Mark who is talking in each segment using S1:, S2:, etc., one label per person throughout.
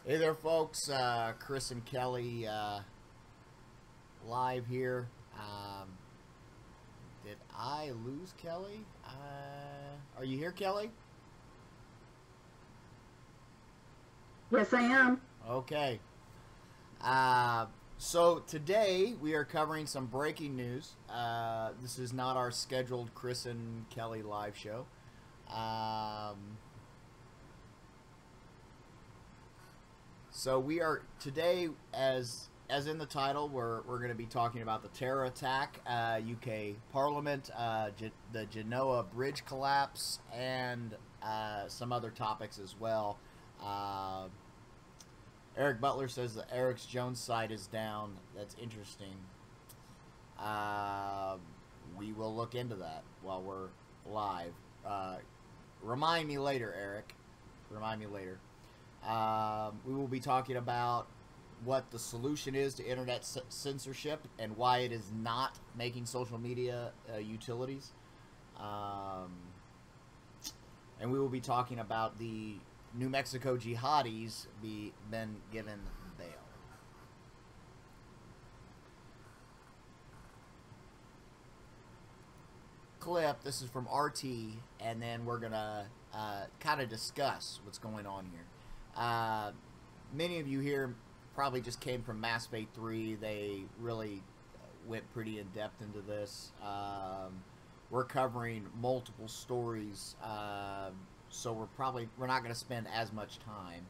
S1: Hey there, folks. Chris and Kelly live here. Did I lose Kelly? Are you here, Kelly?
S2: Yes, I am.
S1: Okay. So today we are covering some breaking news. This is not our scheduled Chris and Kelly live show. So we are today, as in the title, we're going to be talking about the terror attack, UK Parliament, the Genoa bridge collapse, and some other topics as well. Eric Butler says the Eric's Jones side is down. That's interesting. We will look into that while we're live. Remind me later, Eric. Remind me later. We will be talking about what the solution is to internet censorship and why it is not making social media utilities. And we will be talking about the New Mexico jihadis been given bail. Clip, this is from RT, and then we're going to kind of discuss what's going on here. Many of you here probably just came from Mass Fate 3. They really went pretty in depth into this. We're covering multiple stories, so we're not going to spend as much time.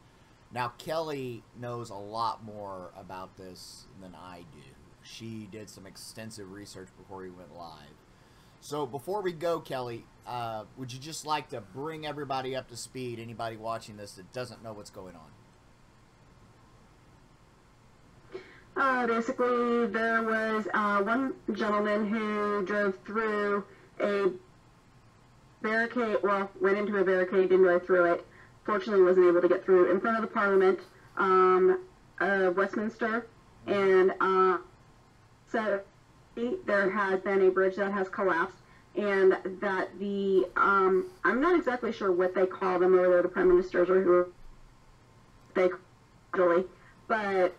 S1: Now, Kelly knows a lot more about this than I do. She did some extensive research before we went live. So before we go, Kelly, would you just like to bring everybody up to speed, anybody watching this that doesn't know what's going
S2: on? Basically, there was one gentleman who drove through a barricade, well, went into a barricade, didn't drive through it. Fortunately, wasn't able to get through in front of the Parliament of Westminster. And so there has been a bridge that has collapsed, and that the I'm not exactly sure what they call them over there, the prime ministers or who they really, but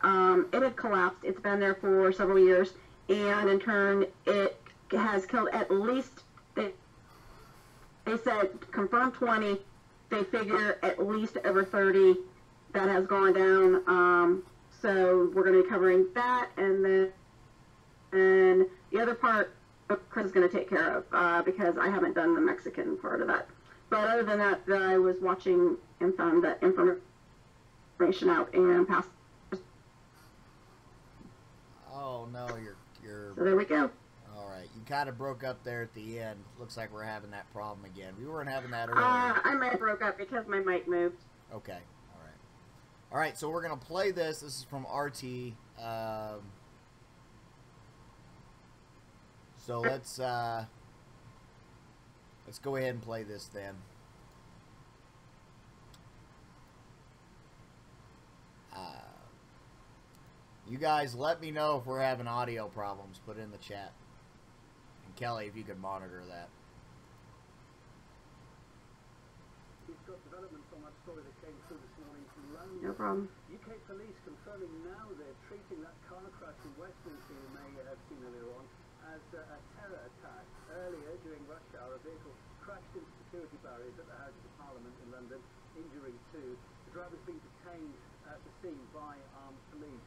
S2: it had collapsed. It's been there for several years, and in turn it has killed at least, they said confirmed 20, they figure at least over 30 that has gone down. So we're going to be covering that, and then the other part Chris is going to take care of because I haven't done the Mexican part of that. But other than that, I was watching and found that information out and passed.
S1: Oh no, you're.
S2: So there we go.
S1: All right, you kind of broke up there at the end. Looks like we're having that problem again. We weren't having that earlier.
S2: I might have broke up because my mic moved.
S1: Okay, all right. All right, so we're gonna play this. This is from RT. So let's go ahead and play this then. You guys let me know if we're having audio problems. Put it in the chat. And Kelly, if you could monitor that.
S3: We've got developments on that story that came through this morning from London.
S2: No problem.
S3: UK police confirming now they're treating that car crash in Westminster you may have seen earlier on as a terror attack. Earlier, during rush hour, a vehicle crashed into security barriers at the Houses of Parliament in London, injuring two. The driver's been detained at the scene by armed police.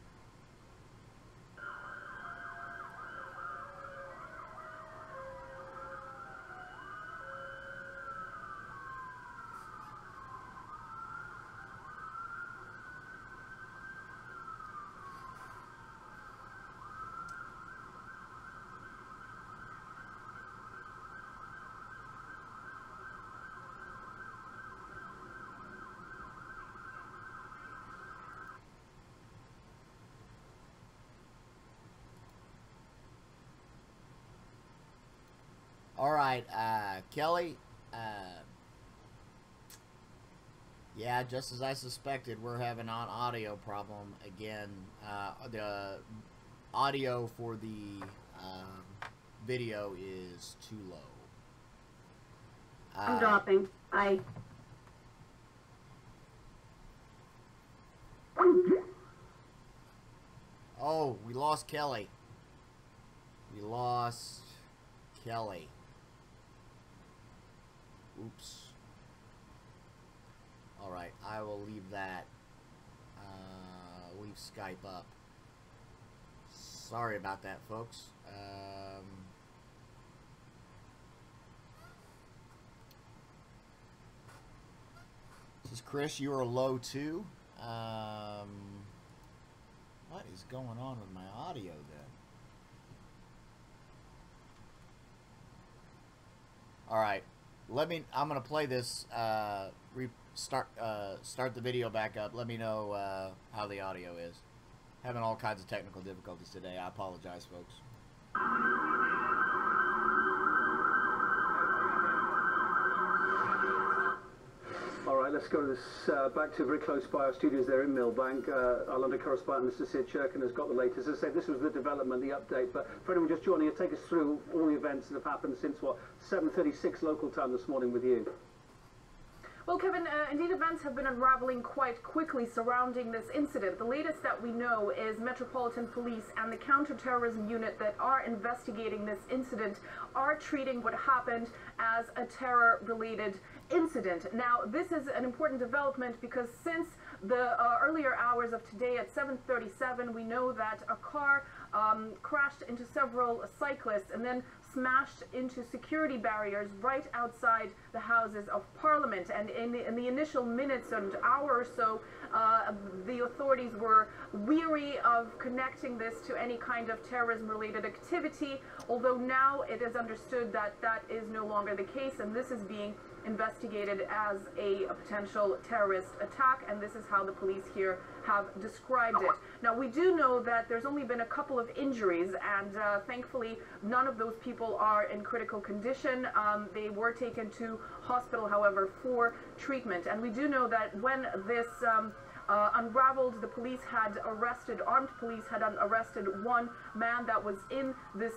S1: All right, Kelly. Yeah, just as I suspected, we're having an audio problem again. The audio for the video is too low.
S2: I'm dropping.
S1: Oh, we lost Kellie. We lost Kellie. Oops. Alright, I will leave that. Leave Skype up. Sorry about that, folks. This is Chris. You are low too. What is going on with my audio then? Alright. I'm gonna play this, start the video back up. Let me know how the audio is. Having all kinds of technical difficulties today. I apologize, folks.
S3: All right, let's go to this, back to very close by our studios there in Millbank. Our London correspondent, Mr. Sid Shirkin, has got the latest. As I say, this was the development, the update. But for anyone just joining us, take us through all the events that have happened since, what, 7:36 local time this morning with you.
S4: Well, Kevin, indeed events have been unraveling quite quickly surrounding this incident. The latest that we know is Metropolitan Police and the counterterrorism unit that are investigating this incident are treating what happened as a terror-related incident. Now, this is an important development because since the earlier hours of today at 7:37, we know that a car crashed into several cyclists and then smashed into security barriers right outside the Houses of Parliament. And in the initial minutes and hour or so, the authorities were weary of connecting this to any kind of terrorism-related activity, although now it is understood that that is no longer the case, and this is being investigated as a potential terrorist attack, and this is how the police here have described it. Now, we do know that there's only been a couple of injuries, and thankfully none of those people are in critical condition. They were taken to hospital, however, for treatment. And we do know that when this unraveled, the armed police had arrested one man that was in this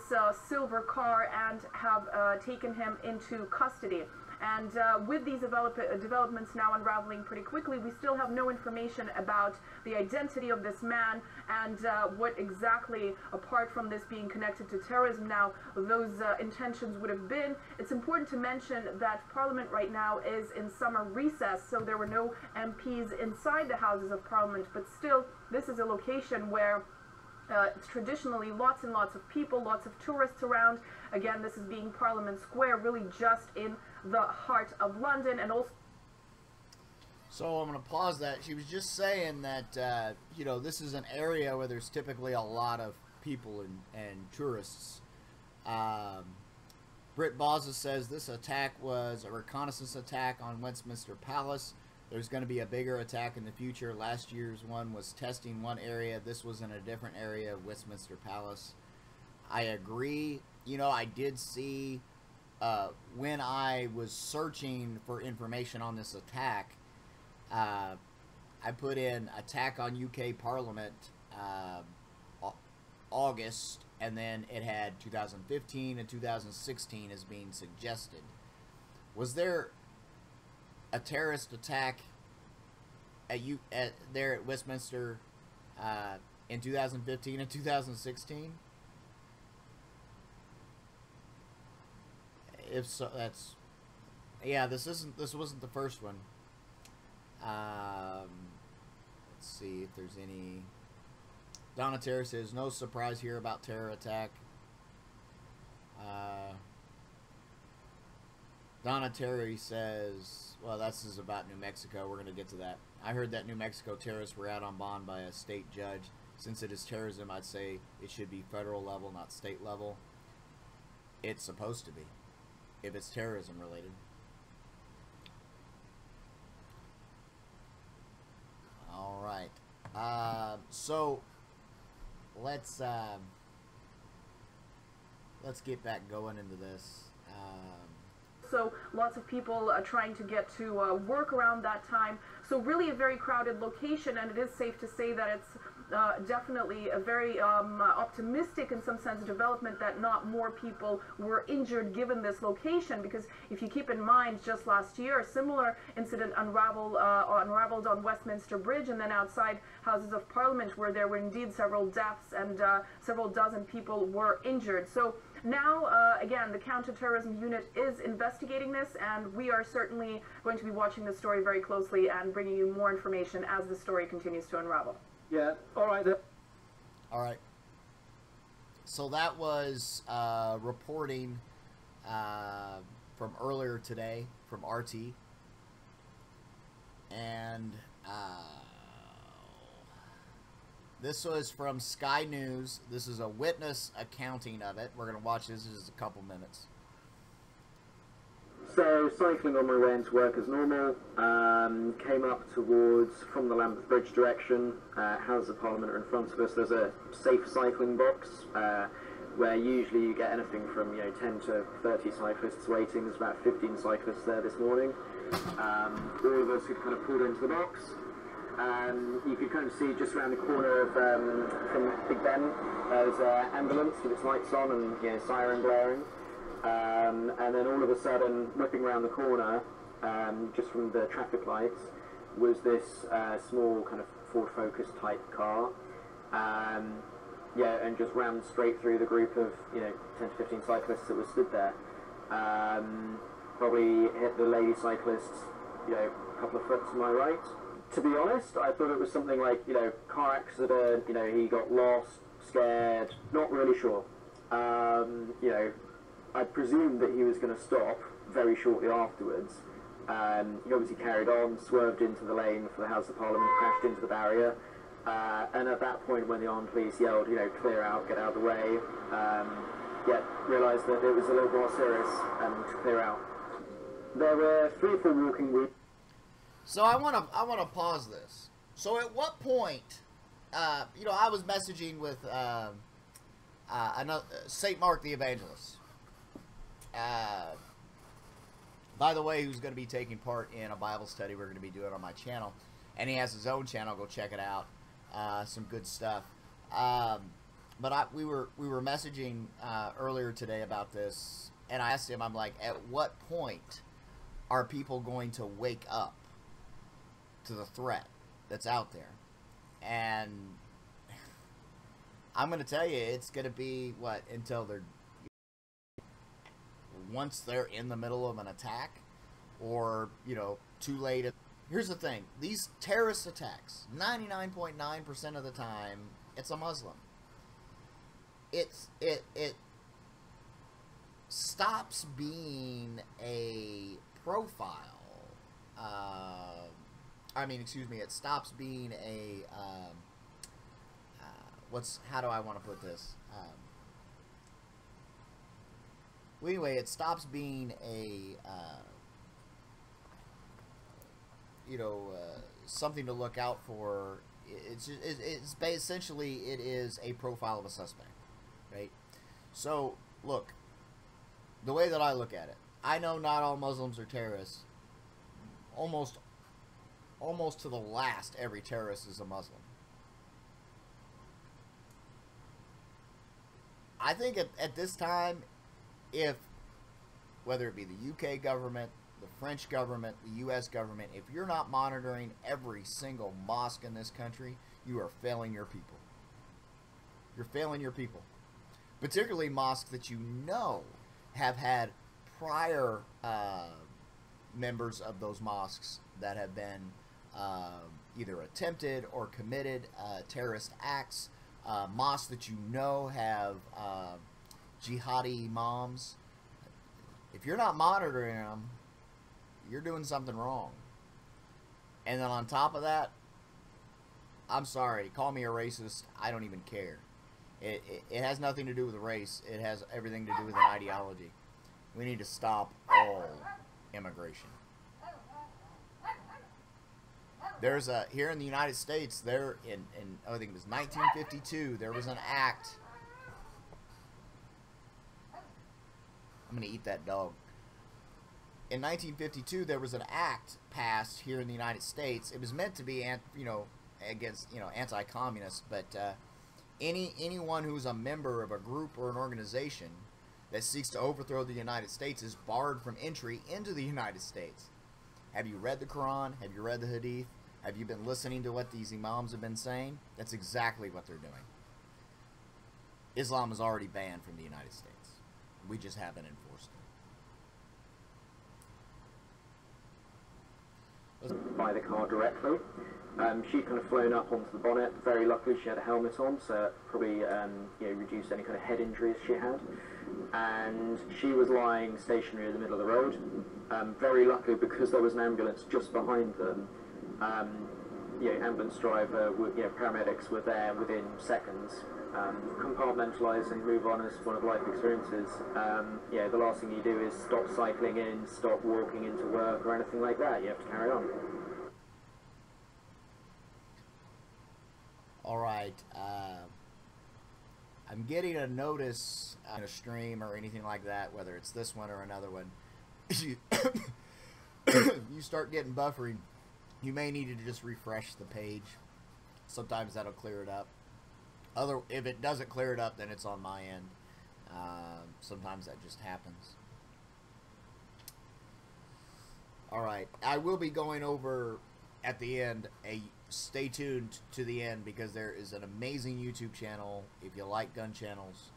S4: silver car and have taken him into custody. And with these developments now unraveling pretty quickly, we still have no information about the identity of this man and what exactly, apart from this being connected to terrorism now, those intentions would have been. It's important to mention that Parliament right now is in summer recess, so there were no MPs inside the Houses of Parliament, but still, this is a location where traditionally lots and lots of people, lots of tourists around. Again, this is being Parliament Square, really just in the heart of London. And also,
S1: so I'm going to pause that. She was just saying that, you know, this is an area where there's typically a lot of people and tourists. Britt Bozza says this attack was a reconnaissance attack on Westminster Palace. There's going to be a bigger attack in the future. Last year's one was testing one area. This was in a different area of Westminster Palace. I agree. You know, I did see when I was searching for information on this attack, I put in attack on UK Parliament August, and then it had 2015 and 2016 as being suggested. Was there a terrorist attack there at Westminster in 2015 and 2016? If so, that's, yeah. This wasn't the first one. Let's see if there's any. Donna Terry says no surprise here about terror attack. Donna Terry says, well, this is about New Mexico. We're going to get to that. I heard that New Mexico terrorists were out on bond by a state judge. Since it is terrorism, I'd say it should be federal level, not state level. It's supposed to be, if it's terrorism related. All right. So let's get back going into this.
S4: So lots of people trying to get to work around that time. So really a very crowded location, and it is safe to say that it's definitely a very optimistic, in some sense, development that not more people were injured given this location, because if you keep in mind, just last year, a similar incident unraveled on Westminster Bridge and then outside Houses of Parliament, where there were indeed several deaths and several dozen people were injured. So now, again, the counterterrorism unit is investigating this, and we are certainly going to be watching this story very closely and bringing you more information as the story continues to unravel.
S3: Yeah, all right.
S1: All right. So that was reporting from earlier today from RT. And this was from Sky News. This is a witness accounting of it. We're going to watch this in just a couple minutes.
S5: So, cycling on my way into work as normal, came up towards, from the Lambeth Bridge direction, Houses of Parliament are in front of us. There's a safe cycling box, where usually you get anything from 10 to 30 cyclists waiting. There's about 15 cyclists there this morning. All of us had kind of pulled into the box. You could kind of see just around the corner of from Big Ben, there's an ambulance with its lights on and siren blaring. And then all of a sudden, whipping around the corner, just from the traffic lights, was this small kind of Ford Focus type car. And just rammed straight through the group of 10 to 15 cyclists that were stood there. Probably hit the lady cyclist, a couple of foot to my right. To be honest, I thought it was something like, car accident, he got lost, scared, not really sure. I presumed that he was going to stop very shortly afterwards. He obviously carried on, swerved into the lane for the House of Parliament, crashed into the barrier. And at that point, when the armed police yelled, clear out, get out of the way, realised that it was a little more serious and to clear out. There were 3 or 4 walking routes.
S1: So I want to pause this. So at what point, I was messaging with St. Mark the Evangelist. By the way, who's going to be taking part in a Bible study we're going to be doing on my channel, and he has his own channel. Go check it out. Some good stuff. But we were messaging earlier today about this, and I asked him, I'm like, at what point are people going to wake up to the threat that's out there? And I'm going to tell you, it's going to be until once they're in the middle of an attack, or too late. Here's the thing: these terrorist attacks, 99.9% of the time, it's a Muslim. It stops being a profile. It stops being a how do I want to put this? Anyway, it stops being a something to look out for. It's essentially it is a profile of a suspect, right? So look, the way that I look at it, I know not all Muslims are terrorists. Almost to the last, every terrorist is a Muslim. I think at this time, whether it be the UK government, the French government, the US government, if you're not monitoring every single mosque in this country, you are failing your people. You're failing your people. Particularly mosques that have had prior members of those mosques that have been either attempted or committed terrorist acts. Mosques that have jihadi imams. If you're not monitoring them, you're doing something wrong. And then on top of that, I'm sorry, call me a racist, I don't even care. It has nothing to do with race. It has everything to do with an ideology. We need to stop all immigration. There's here in the United States, I think it was 1952, there was an act. I'm going to eat that dog. In 1952, there was an act passed here in the United States. It was meant to be, against, you know, anti-communist, but anyone who's a member of a group or an organization that seeks to overthrow the United States is barred from entry into the United States. Have you read the Quran? Have you read the Hadith? Have you been listening to what these imams have been saying? That's exactly what they're doing. Islam is already banned from the United States. We just haven't enforced it.
S5: By the car directly. She'd kind of flown up onto the bonnet. Very luckily she had a helmet on, so it probably you know, reduced any kind of head injuries she had. And she was lying stationary in the middle of the road. Very luckily, because there was an ambulance just behind them, you know, ambulance driver, you know, paramedics were there within seconds. Compartmentalise and move on as one of life experiences. Yeah, the last thing you do is stop cycling in, stop walking into work or anything like that. You have to carry on.
S1: All right. I'm getting a notice on a stream or anything like that, whether it's this one or another one. You start getting buffering, you may need to just refresh the page. Sometimes that'll clear it up. If it doesn't clear it up, then it's on my end. Sometimes that just happens. Alright, I will be going over at the end. Stay tuned to the end, because there is an amazing YouTube channel if you like gun channels.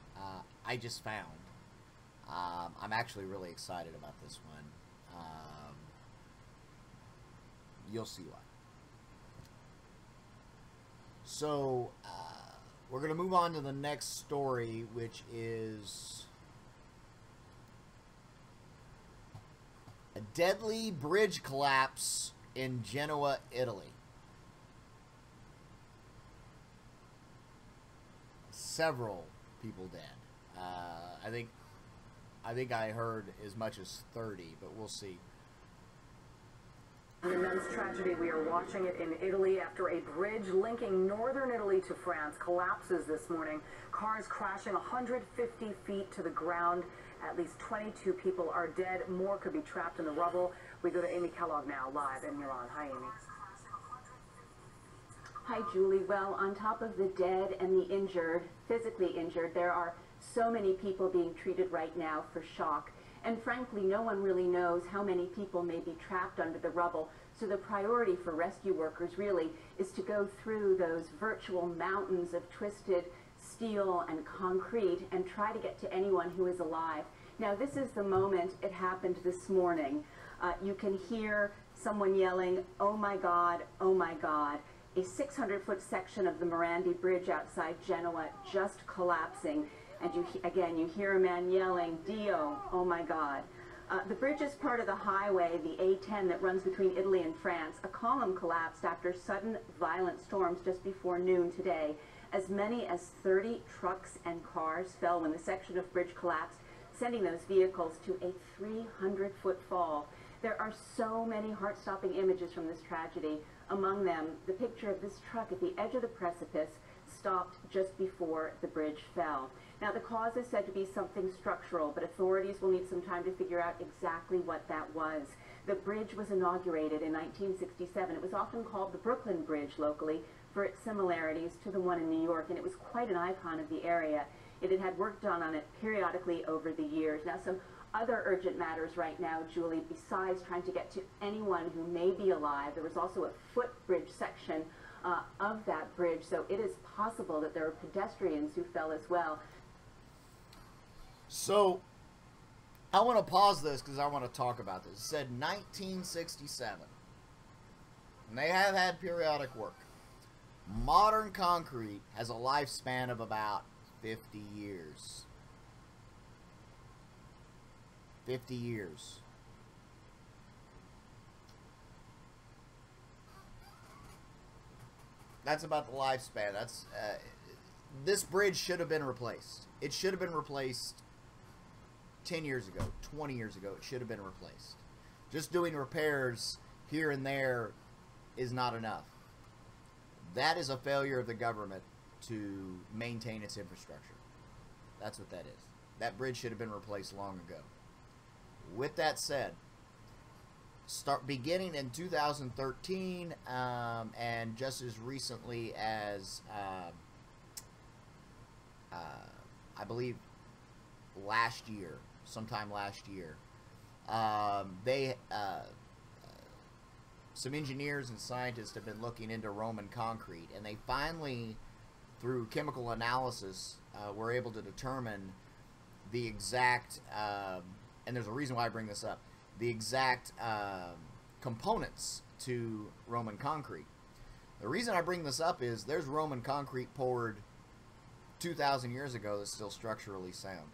S1: I just found. I'm actually really excited about this one. You'll see why. So, we're going to move on to the next story, which is a deadly bridge collapse in Genoa, Italy. Several people dead. I think I heard as much as 30, but we'll see.
S6: An immense tragedy. We are watching it in Italy after a bridge linking northern Italy to France collapses this morning. Cars crashing 150 feet to the ground. At least 22 people are dead. More could be trapped in the rubble. We go to Amy Kellogg now, live in Iran. Hi, Amy.
S7: Hi, Julie. Well, on top of the dead and the injured, physically injured, there are so many people being treated right now for shock. And frankly, no one really knows how many people may be trapped under the rubble. So the priority for rescue workers really is to go through those virtual mountains of twisted steel and concrete and try to get to anyone who is alive. Now, this is the moment it happened this morning. You can hear someone yelling, "Oh my God, oh my God." A 600-foot section of the Morandi Bridge outside Genoa just collapsing. And you hear a man yelling, "Dio, oh my God." The bridge is part of the highway, the A10, that runs between Italy and France. A column collapsed after sudden violent storms just before noon today. As many as 30 trucks and cars fell when the section of bridge collapsed, sending those vehicles to a 300-foot fall. There are so many heart-stopping images from this tragedy. Among them, the picture of this truck at the edge of the precipice stopped just before the bridge fell. Now, the cause is said to be something structural, but authorities will need some time to figure out exactly what that was. The bridge was inaugurated in 1967. It was often called the Brooklyn Bridge locally for its similarities to the one in New York, and it was quite an icon of the area. It had had work done on it periodically over the years. Now, some other urgent matters right now, Julie, besides trying to get to anyone who may be alive. There was also a footbridge section of that bridge, so it is possible that there are pedestrians who fell as well.
S1: So, I want to pause this because I want to talk about this. It said 1967. And they have had periodic work. Modern concrete has a lifespan of about 50 years. 50 years. That's about the lifespan. That's this bridge should have been replaced. It should have been replaced 10 years ago, 20 years ago. It should have been replaced. Just doing repairs here and there is not enough. That is a failure of the government to maintain its infrastructure. That's what that is. That bridge should have been replaced long ago. With that said, beginning in 2013, and just as recently as I believe last year, sometime last year, some engineers and scientists have been looking into Roman concrete, and they finally, through chemical analysis, were able to determine the exact, and there's a reason why I bring this up, the exact components to Roman concrete. The reason I bring this up is there's Roman concrete poured 2,000 years ago that's still structurally sound.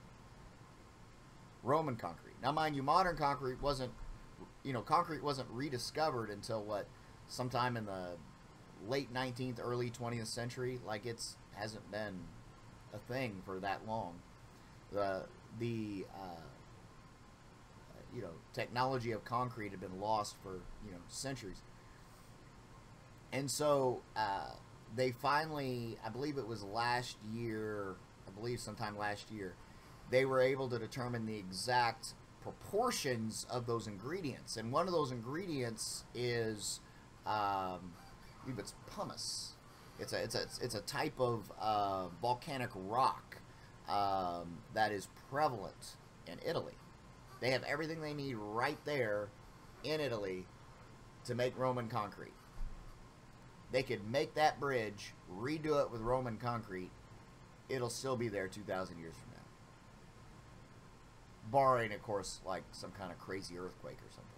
S1: Roman concrete. Now, mind you, modern concrete wasn't, concrete wasn't rediscovered until what, sometime in the late 19th, early 20th century. Like, it's hasn't been a thing for that long. The technology of concrete had been lost for, centuries. And so they finally, I believe it was sometime last year, they were able to determine the exact proportions of those ingredients. And one of those ingredients is, I believe it's pumice. It's a type of volcanic rock that is prevalent in Italy. They have everything they need right there in Italy to make Roman concrete. They could make that bridge, redo it with Roman concrete. It'll still be there 2,000 years from now. Barring, of course, like some kind of crazy earthquake or something.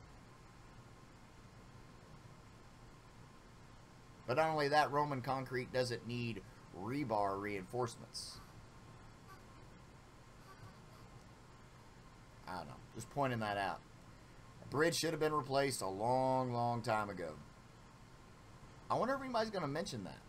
S1: But not only that, Roman concrete doesn't need rebar reinforcements. I don't know. Just pointing that out. A bridge should have been replaced a long, long time ago. I wonder if anybody's going to mention that.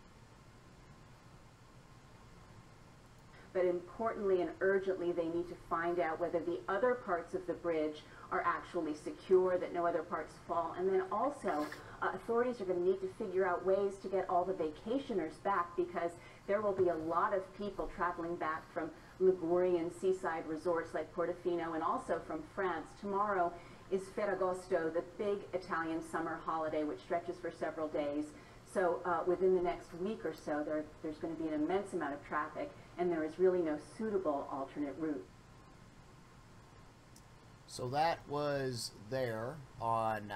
S7: But importantly and urgently, they need to find out whether the other parts of the bridge are actually secure, that no other parts fall. And then also, authorities are going to need to figure out ways to get all the vacationers back, because there will be a lot of people traveling back from Ligurian seaside resorts like Portofino, and also from France. Tomorrow is Ferragosto, the big Italian summer holiday, which stretches for several days. So within the next week or so, there's going to be an immense amount of traffic, and there is really no suitable alternate route.
S1: So that was there on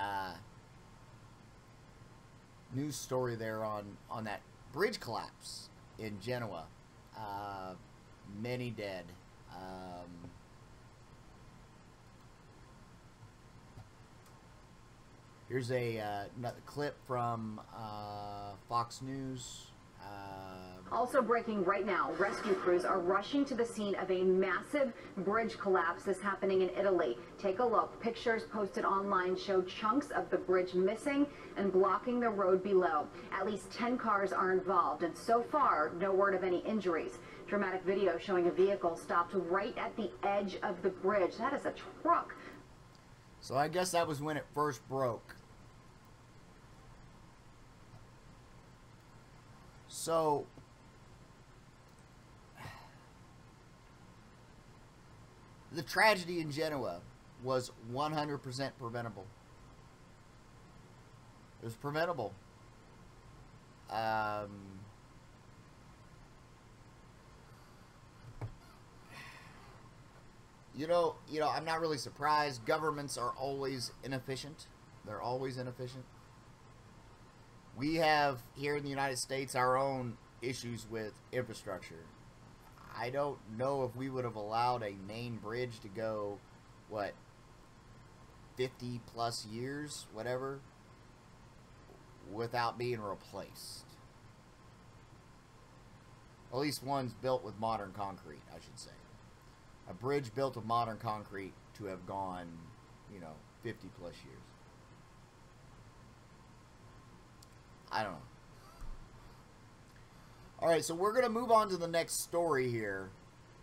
S1: news story there on that bridge collapse in Genoa. Many dead. Here's another clip from Fox News.
S4: Also breaking right now, rescue crews are rushing to the scene of a massive bridge collapse that's happening in Italy. Take a look. Pictures posted online show chunks of the bridge missing and blocking the road below. At least 10 cars are involved, and so far, no word of any injuries. Dramatic video showing a vehicle stopped right at the edge of the bridge. That is a truck.
S1: So I guess that was when it first broke. So the tragedy in Genoa was 100% preventable. It was preventable. I'm not really surprised. Governments are always inefficient. They're always inefficient. We have, here in the United States, our own issues with infrastructure. I don't know if we would have allowed a main bridge to go, 50 plus years, whatever, without being replaced. At least one's built with modern concrete, I should say. A bridge built with modern concrete to have gone, 50 plus years. I don't know. Alright, so we're going to move on to the next story here.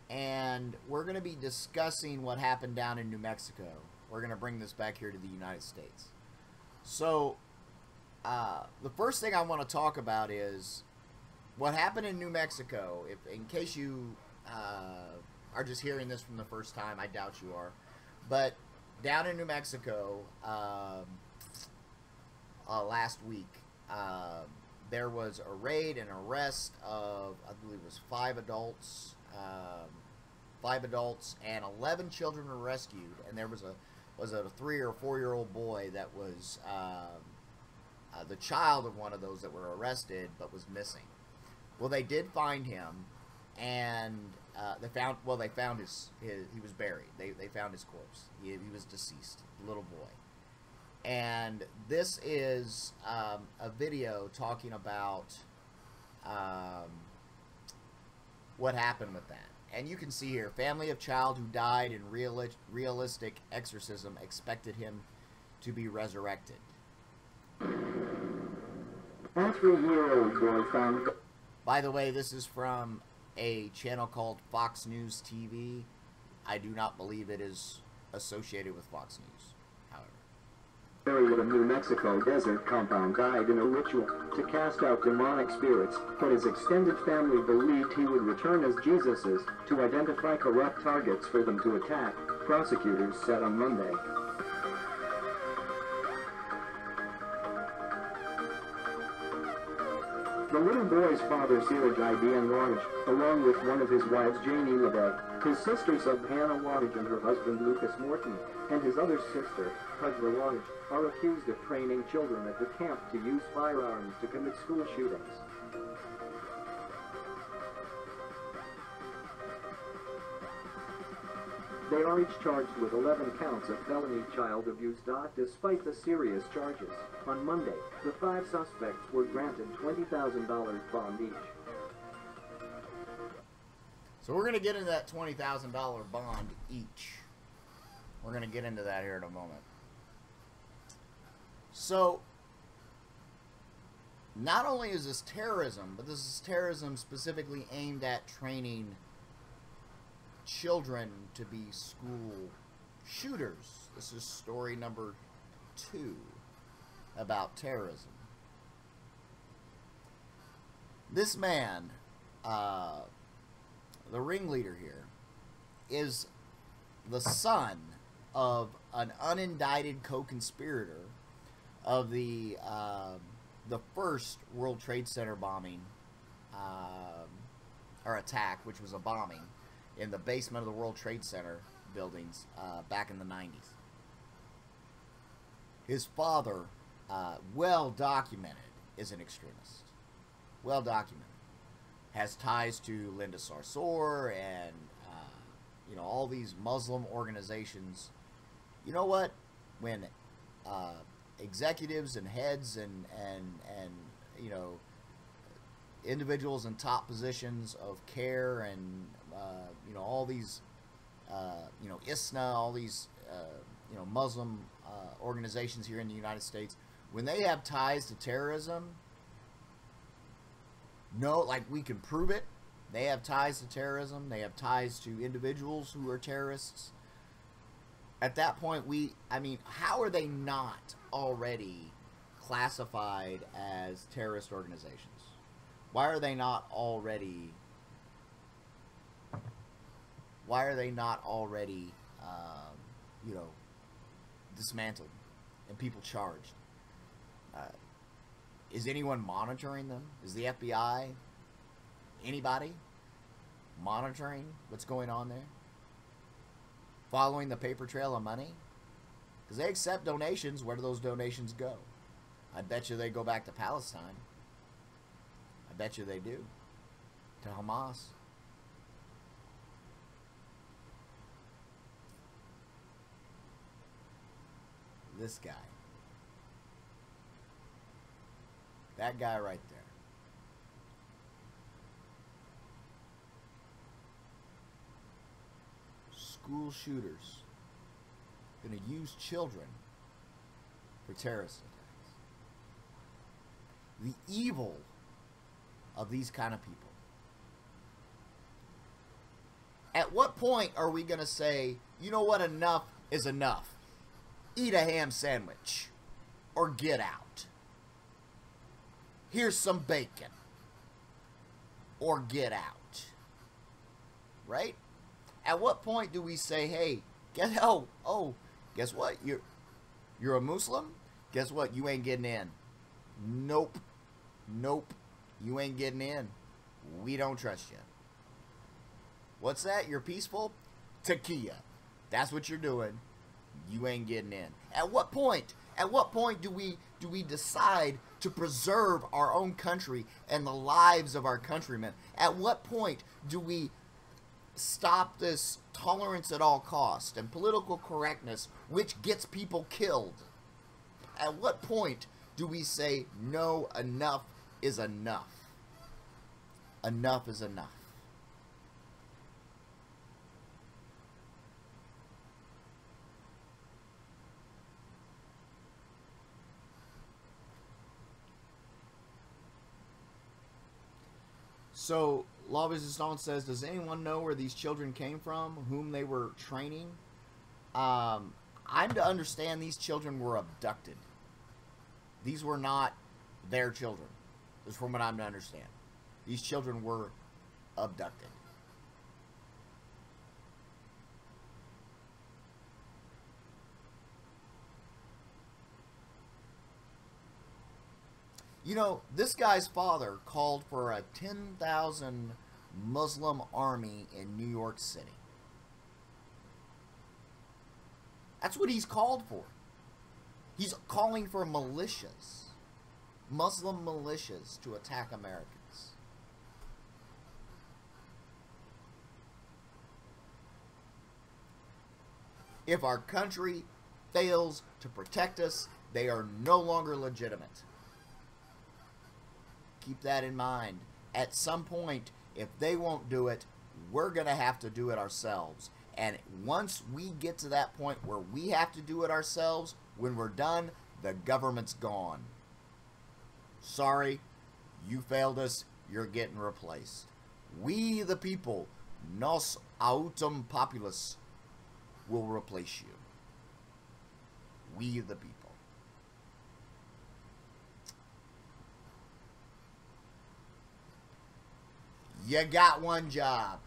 S1: And we're going to be discussing what happened down in New Mexico. We're going to bring this back here to the United States. So, the first thing I want to talk about is what happened in New Mexico. In case you are just hearing this from the first time, I doubt you are. But down in New Mexico, last week, there was a raid and arrest of, I believe it was 5 adults. 5 adults and 11 children were rescued, and there was a 3 or 4 year old boy that was the child of one of those that were arrested but was missing. Well, they did find him, and they found his he was buried. They found his corpse. He was deceased, little boy. And this is a video talking about what happened with that. And you can see here, family of child who died in realistic exorcism expected him to be resurrected.
S8: A 3-year-old boy found...
S1: By the way, this is from a channel called Fox News TV. I do not believe it is associated with Fox News, however.
S8: Buried in New Mexico desert compound died in a ritual to cast out demonic spirits, but his extended family believed he would return as Jesus is to identify corrupt targets for them to attack, prosecutors said on Monday. The little boy's father, Siraj Ibn Wadj, along with one of his wives, Janie LeBay, his sisters of Hannah Wadj and her husband, Lucas Morton, and his other sister, Hajra Wadj, are accused of training children at the camp to use firearms to commit school shootings. They are each charged with 11 counts of felony child abuse. Despite the serious charges, on Monday, the 5 suspects were granted $20,000 bond each.
S1: So we're going to get into that $20,000 bond each. We're going to get into that here in a moment. So, not only is this terrorism, but this is terrorism specifically aimed at training children to be school shooters. This is story number 2 about terrorism. This man, the ringleader here, is the son of an unindicted co-conspirator of the first World Trade Center bombing, or attack, which was a bombing in the basement of the World Trade Center buildings back in the 90s. His father, well documented, is an extremist. Well documented. Has ties to Linda Sarsour and you know, all these Muslim organizations. You know what? When executives and heads and you know, individuals in top positions of care and you know, all these you know, ISNA, all these you know, Muslim organizations here in the United States, when they have ties to terrorism, no, like, we can prove it. They have ties to terrorism. They have ties to individuals who are terrorists. At that point, I mean, how are they not already classified as terrorist organizations? Why are they not already you know, dismantled and people charged? Is anyone monitoring them? Is the FBI, anybody, monitoring what's going on there? Following the paper trail of money? Because they accept donations. Where do those donations go? I bet you they go back to Palestine. I bet you they do. To Hamas. This guy. That guy right there. School shooters going to use children for terrorist attacks. The evil of these kind of people. At what point are we going to say, you know what, enough is enough? Eat a ham sandwich or get out. Here's some bacon. Or get out. Right? At what point do we say, hey, guess what? You're a Muslim? guess what? You ain't getting in. Nope. Nope. You ain't getting in. We don't trust you. What's that? You're peaceful? Tequila. That's what you're doing. You ain't getting in. At what point? At what point do we decide to preserve our own country and the lives of our countrymen? At what point do we stop this tolerance at all cost and political correctness, which gets people killed? At what point do we say, no, enough is enough? Enough is enough. So, Law Resistance says, does anyone know where these children came from, whom they were training? I'm to understand these children were abducted. These were not their children, is from what I'm to understand. These children were abducted. You know, this guy's father called for a 10,000 Muslim army in New York City. That's what he's called for. He's calling for militias, Muslim militias, to attack Americans. If our country fails to protect us, they are no longer legitimate. Keep that in mind. At some point, if they won't do it, we're going to have to do it ourselves. And once we get to that point where we have to do it ourselves, when we're done, the government's gone. Sorry, you failed us. You're getting replaced. We, the people, nos autem populus, will replace you. We, the people. You got one job: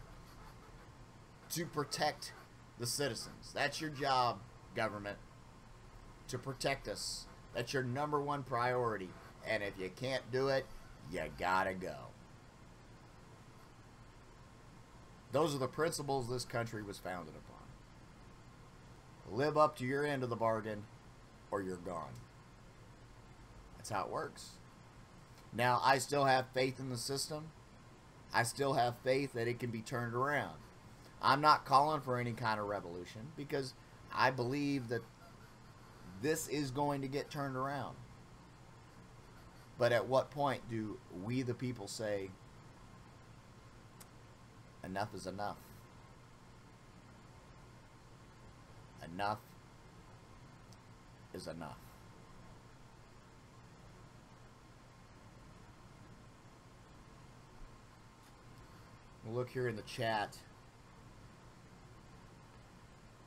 S1: to protect the citizens. That's your job, government. To protect us. That's your number one priority. And if you can't do it, you gotta go. Those are the principles this country was founded upon. Live up to your end of the bargain, or you're gone. That's how it works. Now, I still have faith in the system. I still have faith that it can be turned around. I'm not calling for any kind of revolution because I believe that this is going to get turned around. But at what point do we, the people, say, enough is enough? Enough is enough. We'll look here in the chat.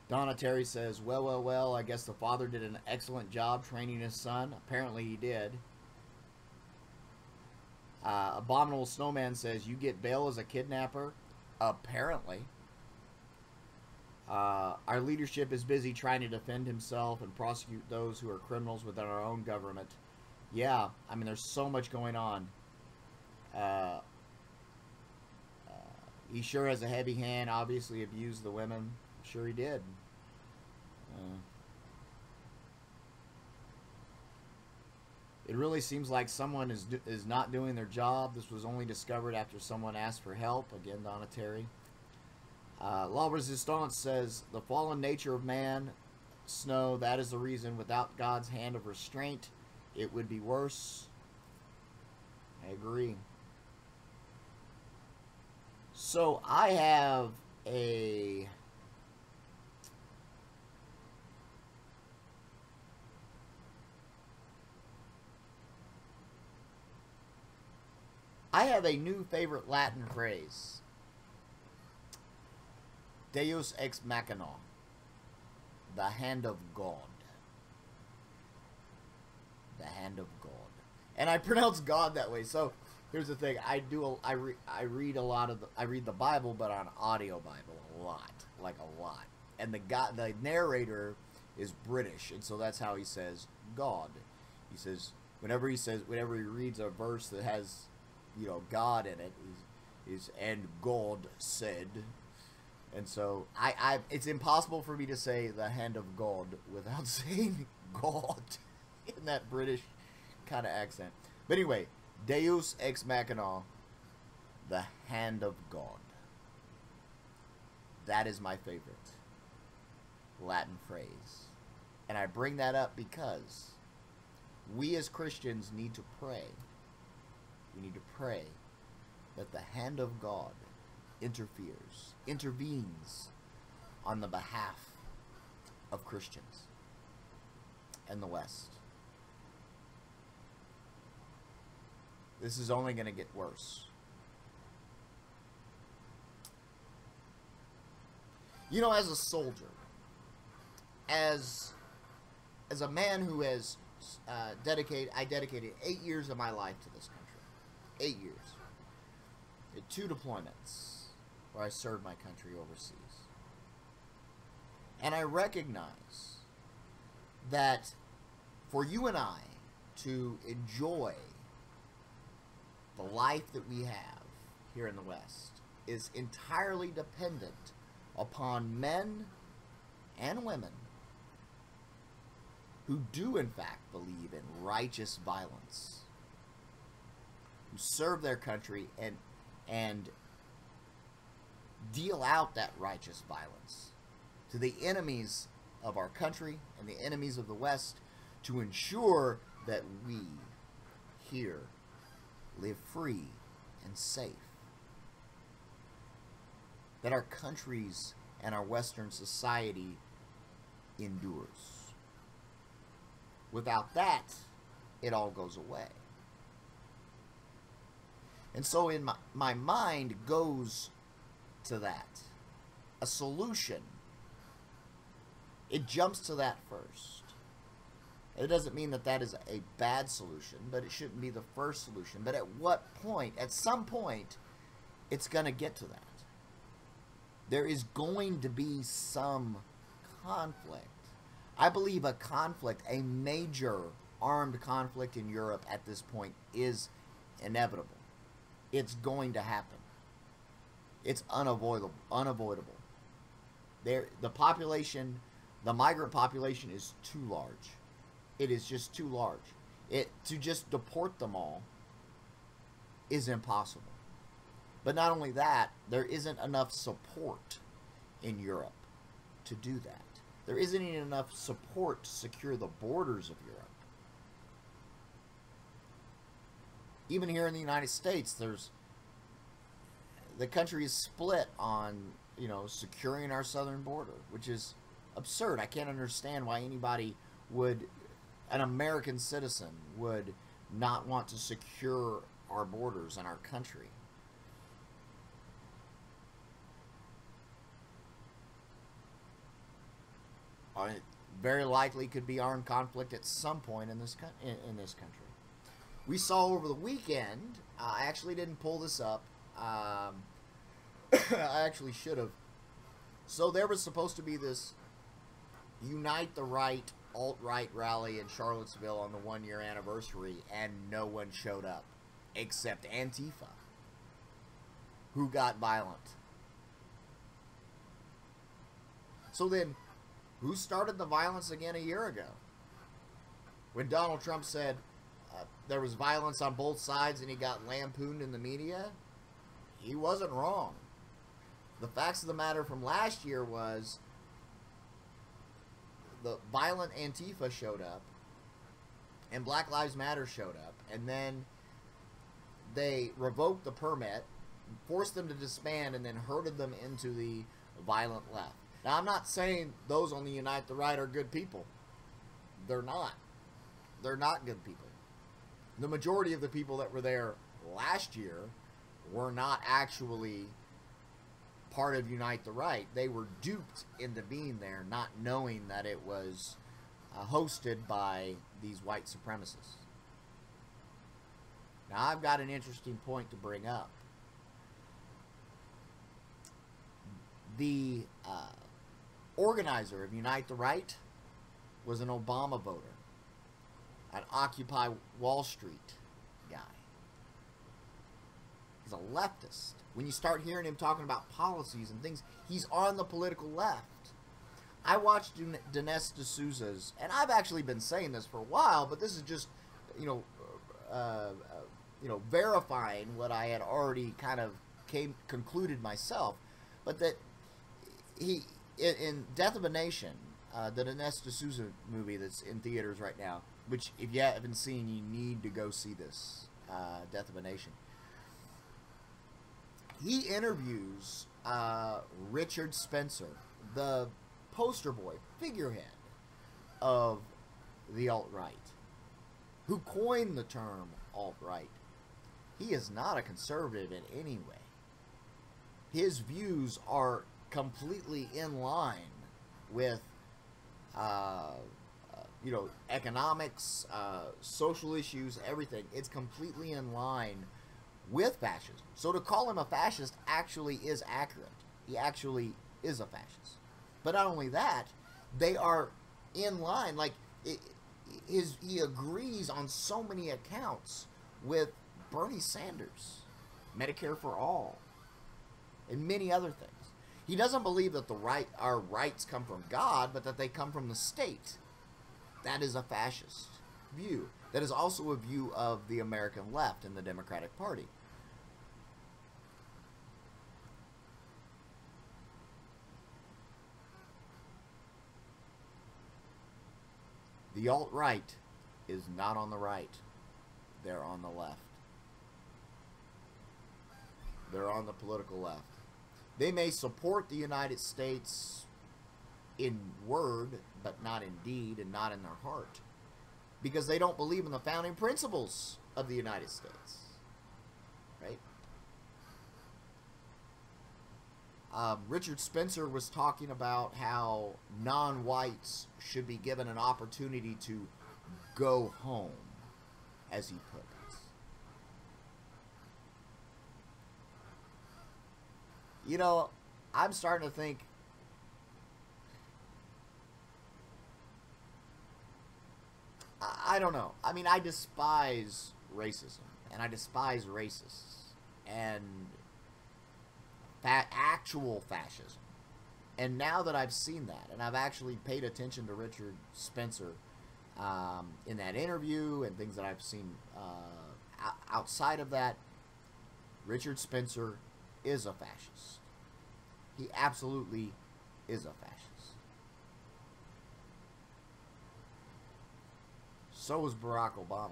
S1: Donna Terry says, well, I guess the father did an excellent job training his son. Apparently he did. Abominable Snowman says, you get bail as a kidnapper? Apparently. Our leadership is busy trying to defend himself and prosecute those who are criminals within our own government. Yeah, I mean, there's so much going on. He sure has a heavy hand, obviously abused the women. I'm sure he did. It really seems like someone is not doing their job. This was only discovered after someone asked for help. Again, Donna Terry. La Resistance says, the fallen nature of man, Snow, that is the reason. Without God's hand of restraint, it would be worse. I agree. So I have a new favorite Latin phrase. Deus ex machina. The hand of God. The hand of God. And I pronounce God that way. So here's the thing. I read the Bible, but on audio Bible a lot. Like a lot. And the narrator is British, and so that's how he says God. He says, whenever he reads a verse that has, you know, God in it, is and God said. And so it's impossible for me to say the hand of God without saying God in that British kind of accent. But anyway, Deus ex machina, the hand of God. That is my favorite Latin phrase. And I bring that up because we as Christians need to pray. We need to pray that the hand of God intervenes on the behalf of Christians and the West. This is only going to get worse. You know, as a soldier, as a man who has dedicated 8 years of my life to this country. 8 years. Did 2 deployments where I served my country overseas. And I recognize that for you and I to enjoy the life that we have here in the West is entirely dependent upon men and women who do in fact believe in righteous violence, who serve their country and deal out that righteous violence to the enemies of our country and the enemies of the West, to ensure that we here live free and safe, that our countries and our Western society endures. Without that, it all goes away. And so in my mind goes to that. A solution. It jumps to that first. It doesn't mean that that is a bad solution, but it shouldn't be the first solution. But at what point, at some point, it's going to get to that. There is going to be some conflict. I believe a conflict, a major armed conflict in Europe at this point is inevitable. It's going to happen. It's unavoidable. The population, the migrant population is too large. It is just too large. To just deport them all is impossible. But not only that, there isn't enough support in Europe to do that. There isn't even enough support to secure the borders of Europe. Even here in the United States, the country is split on, securing our southern border, which is absurd. I can't understand why anybody an American citizen would not want to secure our borders and our country. It very likely could be armed conflict at some point in this country. We saw over the weekend, I actually didn't pull this up. I actually should have. So there was supposed to be this Unite the Right, alt-right rally in Charlottesville on the 1-year anniversary, and no one showed up except Antifa, who got violent. So then, who started the violence again a year ago? When Donald Trump said there was violence on both sides and he got lampooned in the media, he wasn't wrong. The facts of the matter from last year was the violent Antifa showed up and Black Lives Matter showed up, and then they revoked the permit, forced them to disband, and then herded them into the violent left. Now, I'm not saying those on the Unite the Right are good people. They're not. They're not good people. The majority of the people that were there last year were not actually part of Unite the Right. They were duped into being there, not knowing that it was hosted by these white supremacists. Now, I've got an interesting point to bring up. The organizer of Unite the Right was an Obama voter. an Occupy Wall Street guy. He's a leftist. When you start hearing him talking about policies and things, he's on the political left. I watched Dinesh D'Souza's, and I've actually been saying this for a while, but this is just, verifying what I had already kind of concluded myself. But that he, in Death of a Nation, the Dinesh D'Souza movie that's in theaters right now, which if you haven't seen, you need to go see this, Death of a Nation. He interviews Richard Spencer, the poster boy, figurehead of the alt-right, who coined the term alt-right. He is not a conservative in any way. His views are completely in line with, economics, social issues, everything. It's completely in line with fascism. So to call him a fascist actually is accurate. He actually is a fascist. But not only that, they are in line. Like, he agrees on so many accounts with Bernie Sanders, Medicare for All, and many other things. He doesn't believe that our rights come from God, but that they come from the state. That is a fascist view. That is also a view of the American left and the Democratic Party. The alt-right is not on the right. They're on the left. They're on the political left. They may support the United States in word, but not in deed and not in their heart. Because they don't believe in the founding principles of the United States. Right? Richard Spencer was talking about how non-whites should be given an opportunity to go home, as he put it. You know, I'm starting to think I don't know. I mean, I despise racism, and I despise racists, and actual fascism. And now that I've seen that, and I've actually paid attention to Richard Spencer in that interview and things that I've seen outside of that, Richard Spencer is a fascist. He absolutely is a fascist. So is Barack Obama.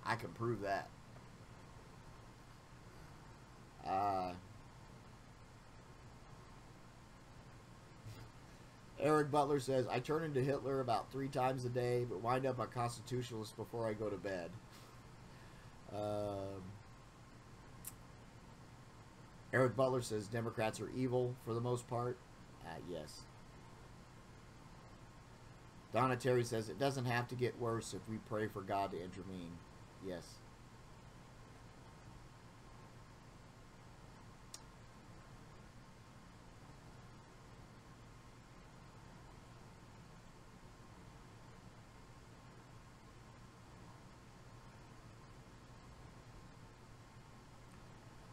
S1: I can prove that. Eric Butler says, I turn into Hitler about 3 times a day, but wind up a constitutionalist before I go to bed. Eric Butler says, Democrats are evil for the most part. Yes. Donna Terry says, it doesn't have to get worse if we pray for God to intervene. Yes.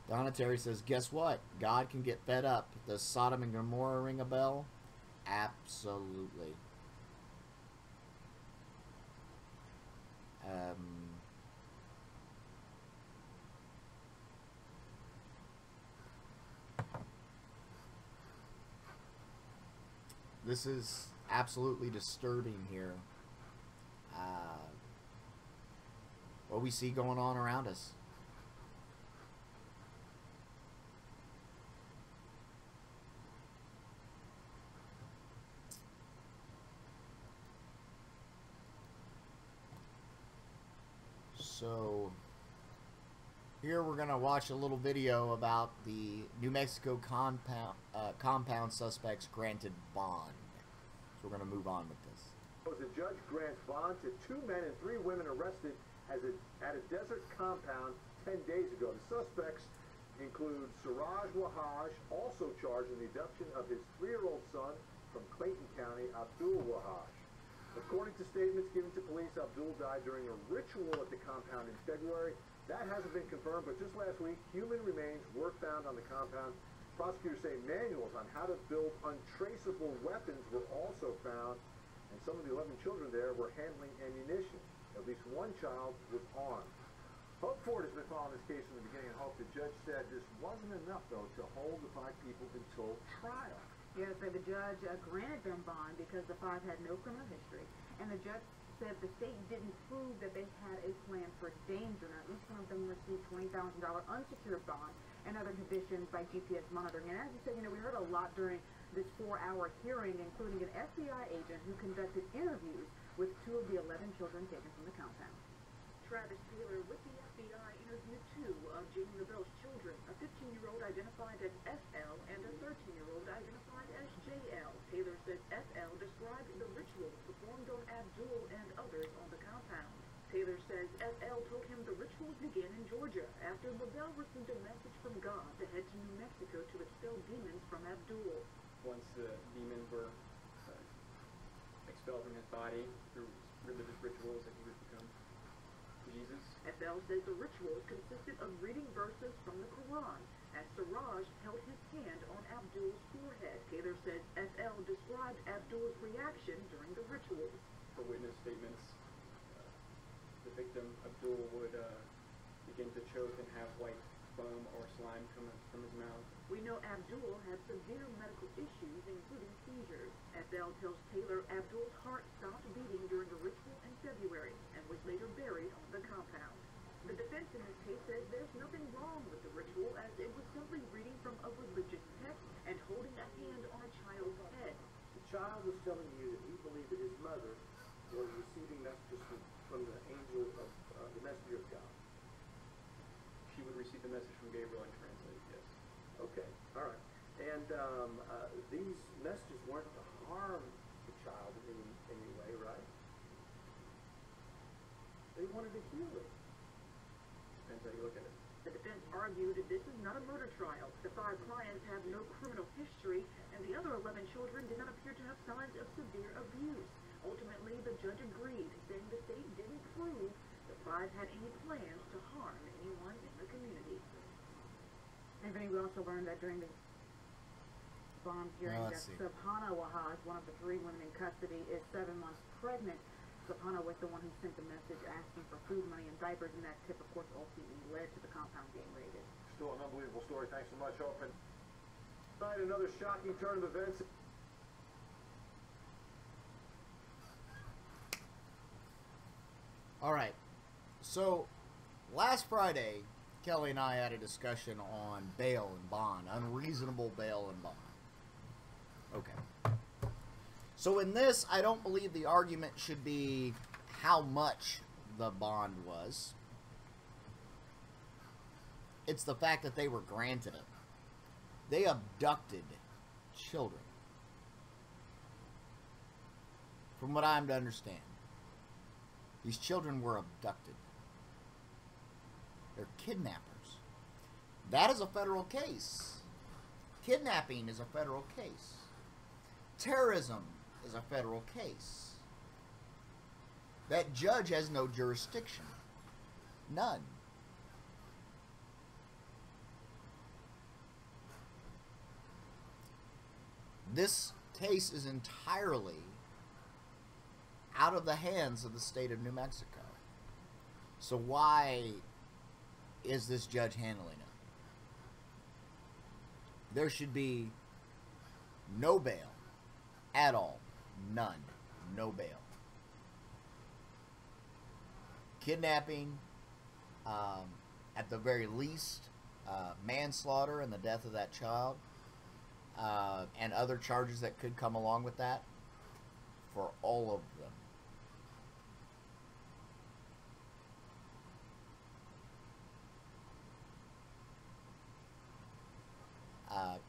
S1: Donna Terry says, guess what? God can get fed up. Does Sodom and Gomorrah ring a bell? Absolutely. This is absolutely disturbing here. What we see going on around us. So here we're going to watch a little video about the New Mexico compound suspects granted bond. So we're going to move on with this.
S9: The judge grants bond to 2 men and 3 women arrested at a desert compound 10 days ago. The suspects include Siraj Wahaj, also charged in the abduction of his 3-year-old son from Clayton County, Abdul Wahaj. According to statements given to police, Abdul died during a ritual at the compound in February. That hasn't been confirmed, but just last week, human remains were found on the compound. Prosecutors say manuals on how to build untraceable weapons were also found, and some of the 11 children there were handling ammunition. At least one child was armed. Hope Ford has been following this case from the beginning, and Hope, the judge said this wasn't enough, though, to hold the 5 people until trial.
S10: Yes, but the judge granted them bond because the 5 had no criminal history, and the judge said the state didn't prove that they had a plan for danger. Now, each one of them received $20,000 unsecured bond and other conditions by GPS monitoring. And as you said, we heard a lot during this 4-hour hearing, including an FBI agent who conducted interviews with 2 of the 11 children taken from the compound.
S11: Travis Taylor with the FBI interviewed 2 of Jamie LaBelle's children, a 15-year-old identified as FL and a 13-year-old identified as JL. Taylor says FL described the rituals performed on Abdul and others on the compound. Taylor says FL told him the rituals began in Georgia after LaBelle received a message from God to head to New Mexico to expel demons from Abdul.
S12: Once the demons were expelled from his body through religious rituals, that he would become Jesus.
S11: FL says the rituals consisted of reading verses from the Quran as Siraj held his hand on Abdul's forehead. Taylor says FL described Abdul's reaction during the rituals.
S12: For witness statements, the victim, Abdul, would begin to choke and have white foam or slime come from his mouth.
S11: We know Abdul had severe medical issues, including seizures. FL tells Taylor Abdul's heart stopped beating during a ritual in February and was later buried on the compound. The defense in this case says there's nothing wrong with the ritual, as it was simply reading from a religious text and holding a hand on a child's head.
S9: The child was telling you that he believed that his mother was receiving messages from the angel of the messenger of God.
S12: She would receive the message from Gabriel and translate, yes.
S9: Okay, all right. And these messages weren't to harm the child in any way, right? They wanted to heal it.
S12: Depends how you look at it.
S11: The defense argued that this is not a murder trial. The 5 clients have no criminal history, and the other 11 children did not appear to have signs of severe abuse. Ultimately, the judge agreed, saying the state didn't prove the 5 had any plans to harm anyone in the community.
S10: And Vinny, we also learned that during the bond hearing that Subhana Wahaj, one of the 3 women in custody, is 7 months pregnant. Subhana was the one who sent the message asking for food money and diapers, and that tip, of course, ultimately led to the compound being raided.
S9: Still an unbelievable story. Thanks so much, Open. Tonight, another shocking turn of events.
S1: All right. So, last Friday, Kelly and I had a discussion on bail and bond, unreasonable bail and bond. Okay. So in this, I don't believe the argument should be how much the bond was. It's the fact that they were granted it. They abducted children. From what I'm to understand, these children were abducted. They're kidnappers. That is a federal case. Kidnapping is a federal case. Terrorism is a federal case. That judge has no jurisdiction. None. This case is entirely out of the hands of the state of New Mexico. So why is this judge handling it? There should be no bail at all. None. No bail. Kidnapping, at the very least, manslaughter and the death of that child, and other charges that could come along with that, for all of them.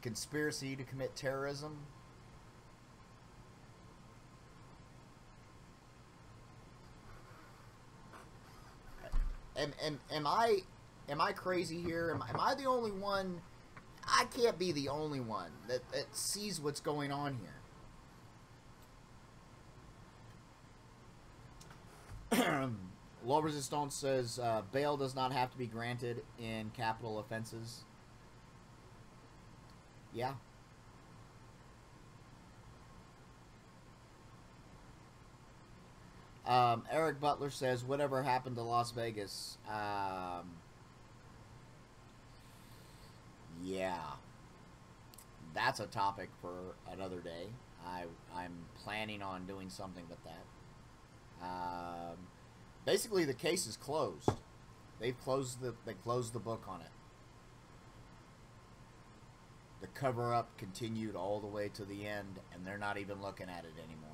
S1: Conspiracy to commit terrorism. Am I crazy here? Am I the only one? I can't be the only one that sees what's going on here. Low Resistance says bail does not have to be granted in capital offenses. Yeah. Eric Butler says, whatever happened to Las Vegas? Yeah. That's a topic for another day. I'm planning on doing something with that. Basically, the case is closed. They closed the book on it. The cover-up continued all the way to the end, and they're not even looking at it anymore.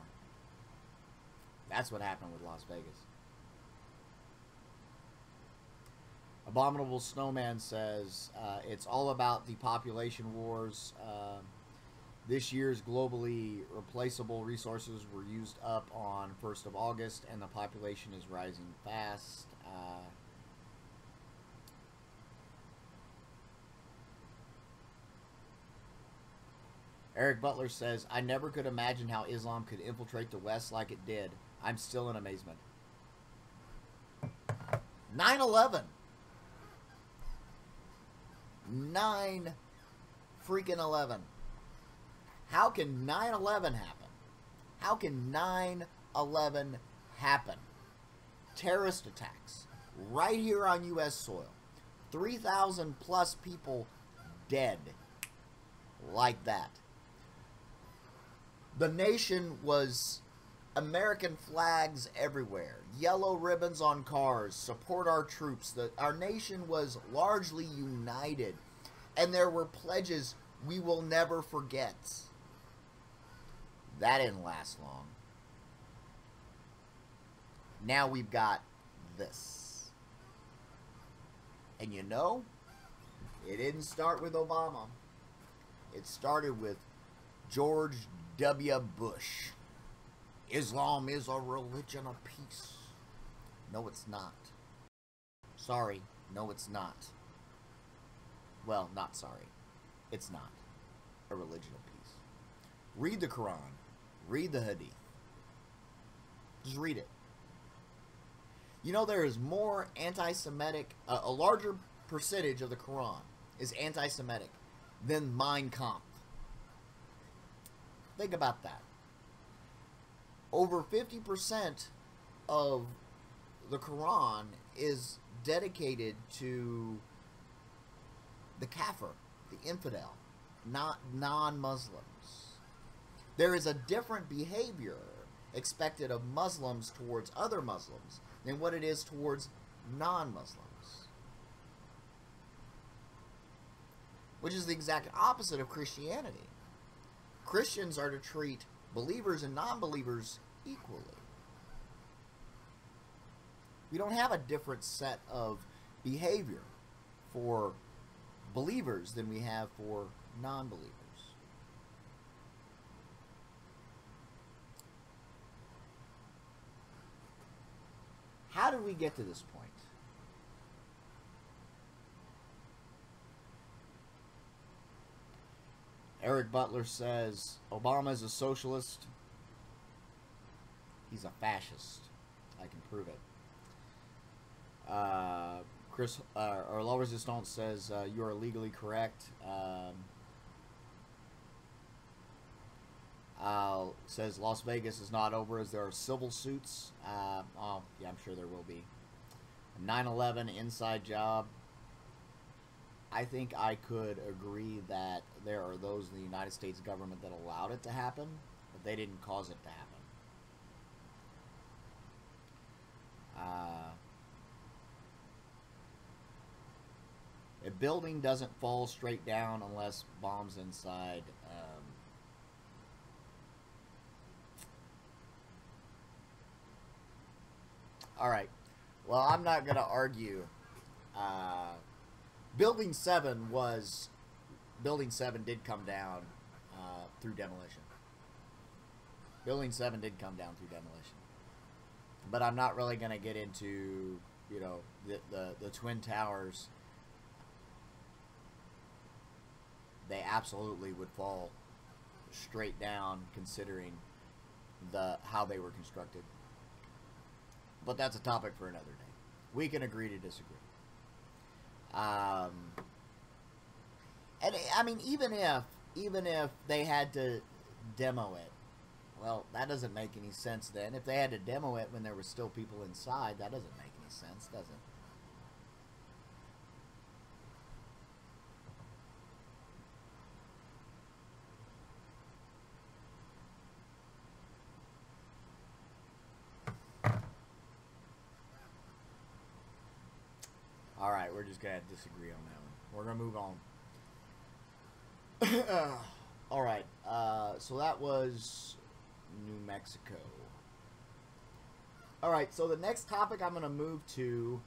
S1: That's what happened with Las Vegas. Abominable Snowman says, it's all about the population wars. This year's globally replaceable resources were used up on 1st of August, and the population is rising fast. Eric Butler says, I never could imagine how Islam could infiltrate the West like it did. I'm still in amazement. 9/11. 9 freaking 11. How can 9/11 happen? How can 9/11 happen? Terrorist attacks right here on U.S. soil. 3,000 plus people dead like that. The nation was American flags everywhere, yellow ribbons on cars, support our troops. Our nation was largely united, and there were pledges we will never forget. That didn't last long. Now we've got this. And you know, it didn't start with Obama. It started with George W. Bush. Islam is a religion of peace. No, it's not. Sorry, no, it's not. Well, not sorry. It's not a religion of peace. Read the Quran. Read the Hadith. Just read it. You know, there is more anti-Semitic, a larger percentage of the Quran is anti-Semitic than Mein Kampf. Think about that. Over 50% of the Quran is dedicated to the kafir, the infidel, not non-Muslims. There is a different behavior expected of Muslims towards other Muslims than what it is towards non-Muslims. Which is the exact opposite of Christianity. Christians are to treat believers and non-believers equally. We don't have a different set of behavior for believers than we have for non-believers. How did we get to this point? Eric Butler says, Obama is a socialist. He's a fascist. I can prove it. Low Resistance says, you are legally correct. Says Las Vegas is not over as there are civil suits. Oh, yeah, I'm sure there will be. 9/11 inside job. I think I could agree that there are those in the United States government that allowed it to happen, but they didn't cause it to happen. A building doesn't fall straight down unless bombs inside. Alright. Well, I'm not going to argue. Building 7 did come down through demolition. Building 7 did come down through demolition. But I'm not really going to get into, you know, the Twin Towers. They absolutely would fall straight down considering how they were constructed. But that's a topic for another day. We can agree to disagree. And I mean, even if they had to demo it, well, that doesn't make any sense then. If they had to demo it when there were still people inside, that doesn't make any sense, does it? All right, we're just going to disagree on that one. We're going to move on. All right, so that was New Mexico. All right, so the next topic I'm going to move to,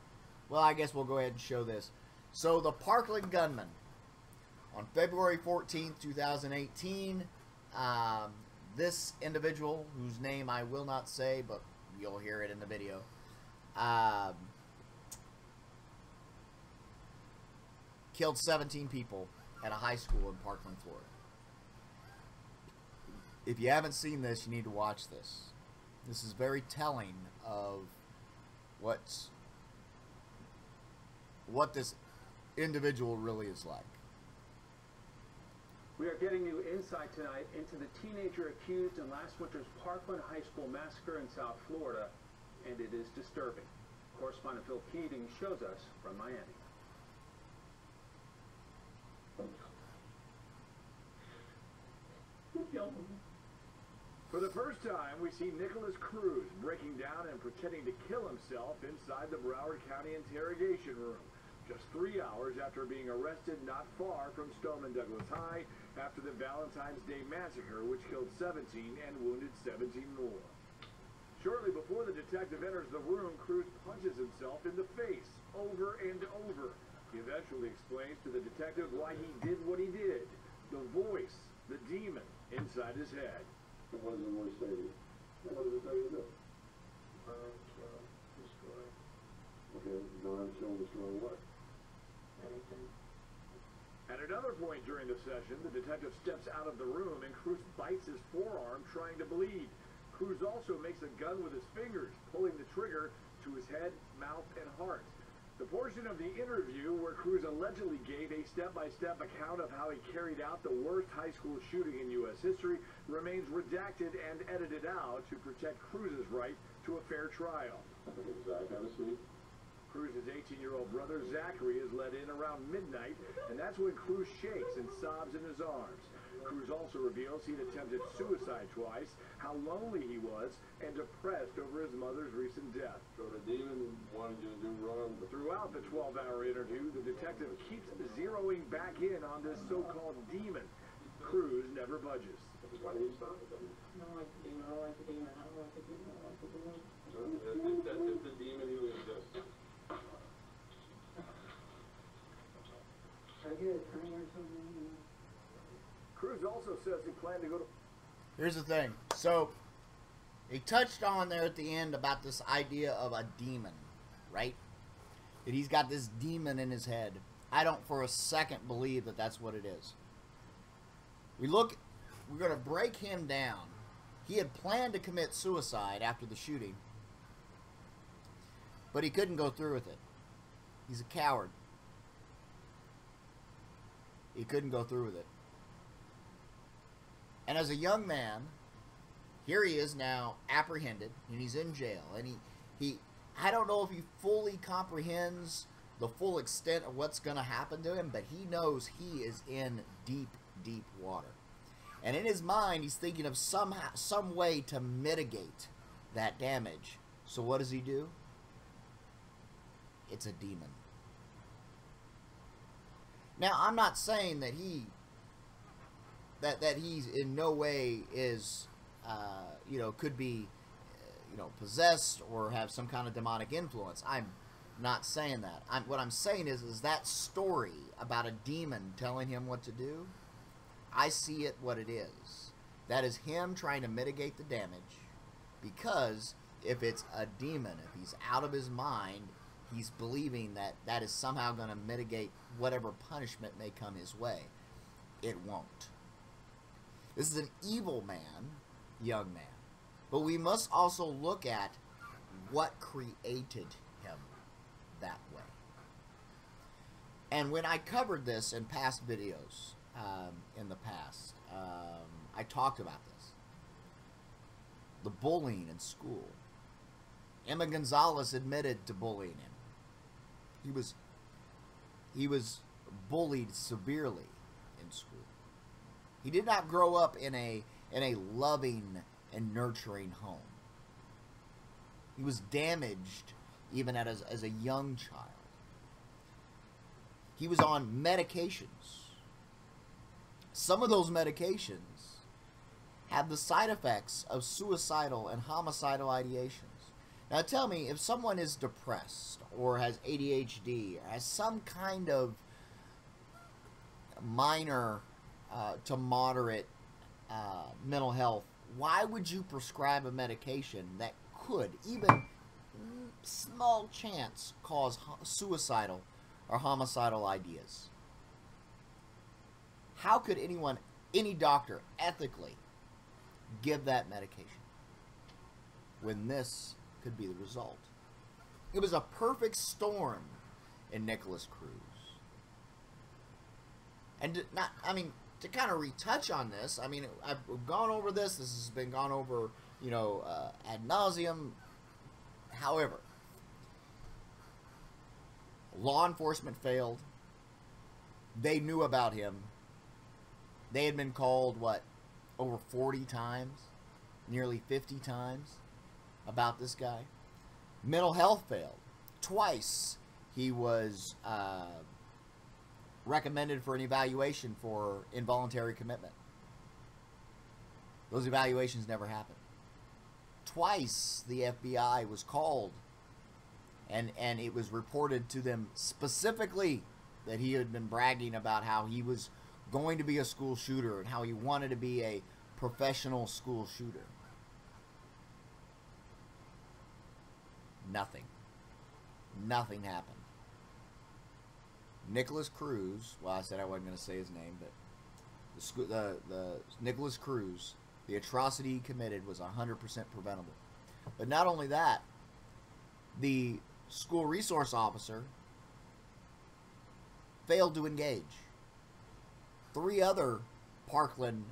S1: well, I guess we'll go ahead and show this. So the Parkland gunman, on February 14th, 2018, this individual, whose name I will not say, but you'll hear it in the video, killed 17 people at a high school in Parkland, Florida. If you haven't seen this, you need to watch this. This is very telling of what this individual really is like.
S3: We are getting you insight tonight into the teenager accused in last winter's Parkland High School massacre in South Florida, and it is disturbing. Correspondent Phil Keating shows us from Miami. For the first time, we see Nicholas Cruz breaking down and pretending to kill himself inside the Broward County interrogation room, just 3 hours after being arrested not far from Stoneman Douglas High after the Valentine's Day massacre, which killed 17 and wounded 17 more. Shortly before the detective enters the room, Cruz punches himself in the face over and over. He eventually explains to the detective why he did what he did. The voice, the demon inside his head.
S13: What does it want to say to you? What does it say to you? Destroy. Okay, you don't have to show destroy what? Anything.
S3: At another point during the session, the detective steps out of the room and Cruz bites his forearm, trying to bleed. Cruz also makes a gun with his fingers, pulling the trigger to his head, mouth, and heart. The portion of the interview where Cruz allegedly gave a step-by-step account of how he carried out the worst high school shooting in U.S. history remains redacted and edited out to protect Cruz's right to a fair trial. Cruz's 18-year-old brother Zachary is let in around midnight, and that's when Cruz shakes and sobs in his arms. Cruz also reveals he'd attempted suicide twice, how lonely he was, and depressed over his mother's recent death.
S13: So the demon wanted you to do wrong.
S3: Throughout the 12-hour interview, the detective keeps zeroing back in on this so-called demon. Cruz never budges.
S13: Why do you stop it then?
S11: I don't like the demon, I don't like the demon, I don't like the demon, I don't like the demon.
S13: That's just the demon he was just.
S11: I get it, turning or something.
S3: Cruz also says he planned to go to...
S1: Here's the thing. So, he touched on there at the end about this idea of a demon, right? That he's got this demon in his head. I don't for a second believe that that's what it is. We're going to break him down. He had planned to commit suicide after the shooting, but he couldn't go through with it. He's a coward. He couldn't go through with it. And as a young man, here he is now apprehended, and he's in jail. And he I don't know if he fully comprehends the full extent of what's going to happen to him, but he knows he is in deep, deep water. And in his mind, he's thinking of some way to mitigate that damage. So what does he do? It's a demon. Now, I'm not saying that he's in no way is, could be, possessed or have some kind of demonic influence. I'm not saying that. What I'm saying is that story about a demon telling him what to do, I see it what it is. That is him trying to mitigate the damage, because if it's a demon, if he's out of his mind, he's believing that that is somehow going to mitigate whatever punishment may come his way. It won't. This is an evil man, young man. But we must also look at what created him that way. And when I covered this in past videos, in the past, I talked about this. The bullying in school. Emma Gonzalez admitted to bullying him. He was bullied severely in school. He did not grow up in a loving and nurturing home. He was damaged even as a young child. He was on medications. Some of those medications have the side effects of suicidal and homicidal ideations. Now tell me, if someone is depressed or has ADHD or has some kind of minor to moderate mental health, why would you prescribe a medication that could, even small chance, cause suicidal or homicidal ideas? How could anyone, any doctor, ethically give that medication when this could be the result? It was a perfect storm in Nicholas Cruz. And to kind of retouch on this, I mean, I've gone over this. This has been gone over, ad nauseum. However, law enforcement failed. They knew about him. They had been called, over 40 times? Nearly 50 times about this guy. Mental health failed. Twice he was recommended for an evaluation for involuntary commitment. Those evaluations never happened. Twice the FBI was called, and it was reported to them specifically that he had been bragging about how he was going to be a school shooter and how he wanted to be a professional school shooter. Nothing. Nothing happened. Nicholas Cruz, well, I said I wasn't going to say his name, but the Nicholas Cruz, the atrocity he committed was 100% preventable. But not only that, the school resource officer failed to engage. 3 other Parkland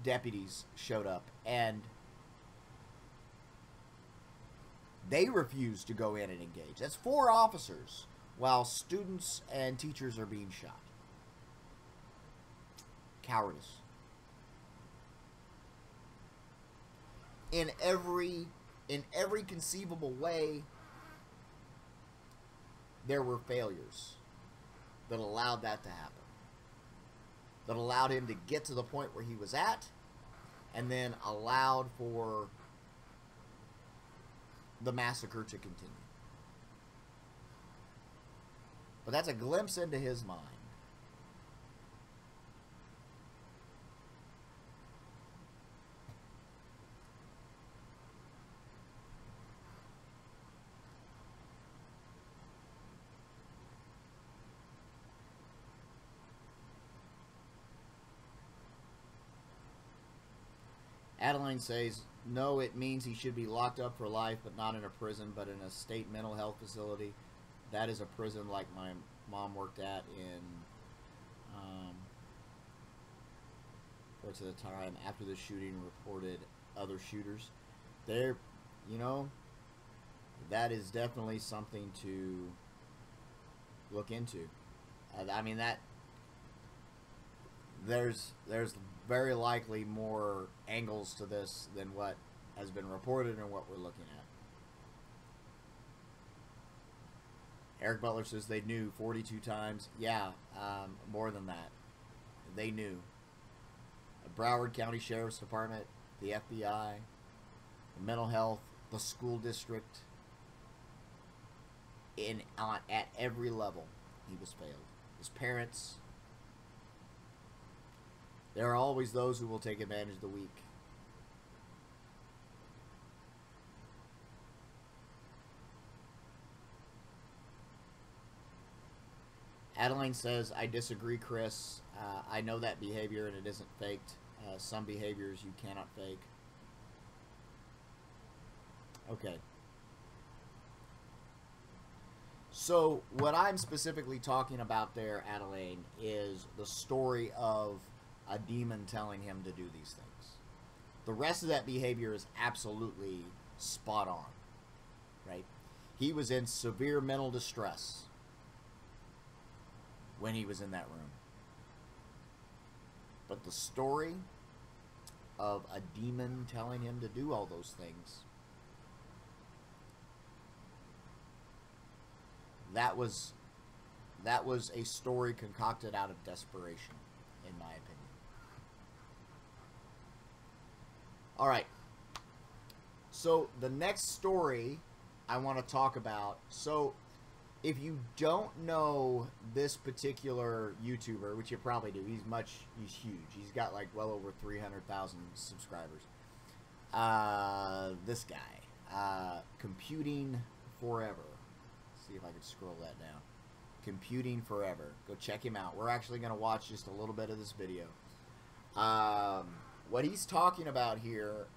S1: deputies showed up, and they refused to go in and engage. That's 4 officers, while students and teachers are being shot. Cowardice. In every conceivable way, there were failures that allowed that to happen. That allowed him to get to the point where he was at, and then allowed for the massacre to continue. But that's a glimpse into his mind. Adeline says, no, it means he should be locked up for life, but not in a prison, but in a state mental health facility. That is a prison like my mom worked at in parts of the time after the shooting, reported other shooters. There, that is definitely something to look into. I mean, that there's very likely more angles to this than what has been reported and what we're looking at. Eric Butler says they knew 42 times. Yeah, more than that. They knew. The Broward County Sheriff's Department, the FBI, the mental health, the school district, at every level, he was failed. His parents. There are always those who will take advantage of the weak. Adeline says, I disagree, Chris. I know that behavior and it isn't faked. Some behaviors you cannot fake. Okay. So what I'm specifically talking about there, Adelaide, is the story of a demon telling him to do these things. The rest of that behavior is absolutely spot on, right? He was in severe mental distress when he was in that room. But the story of a demon telling him to do all those things, that was a story concocted out of desperation, in my opinion. All right. So the next story I want to talk about. So if you don't know this particular YouTuber, which you probably do, he's huge. He's got like well over 300,000 subscribers. This guy, Computing Forever. Let's see if I can scroll that down. Computing Forever. Go check him out. We're actually going to watch just a little bit of this video. What he's talking about here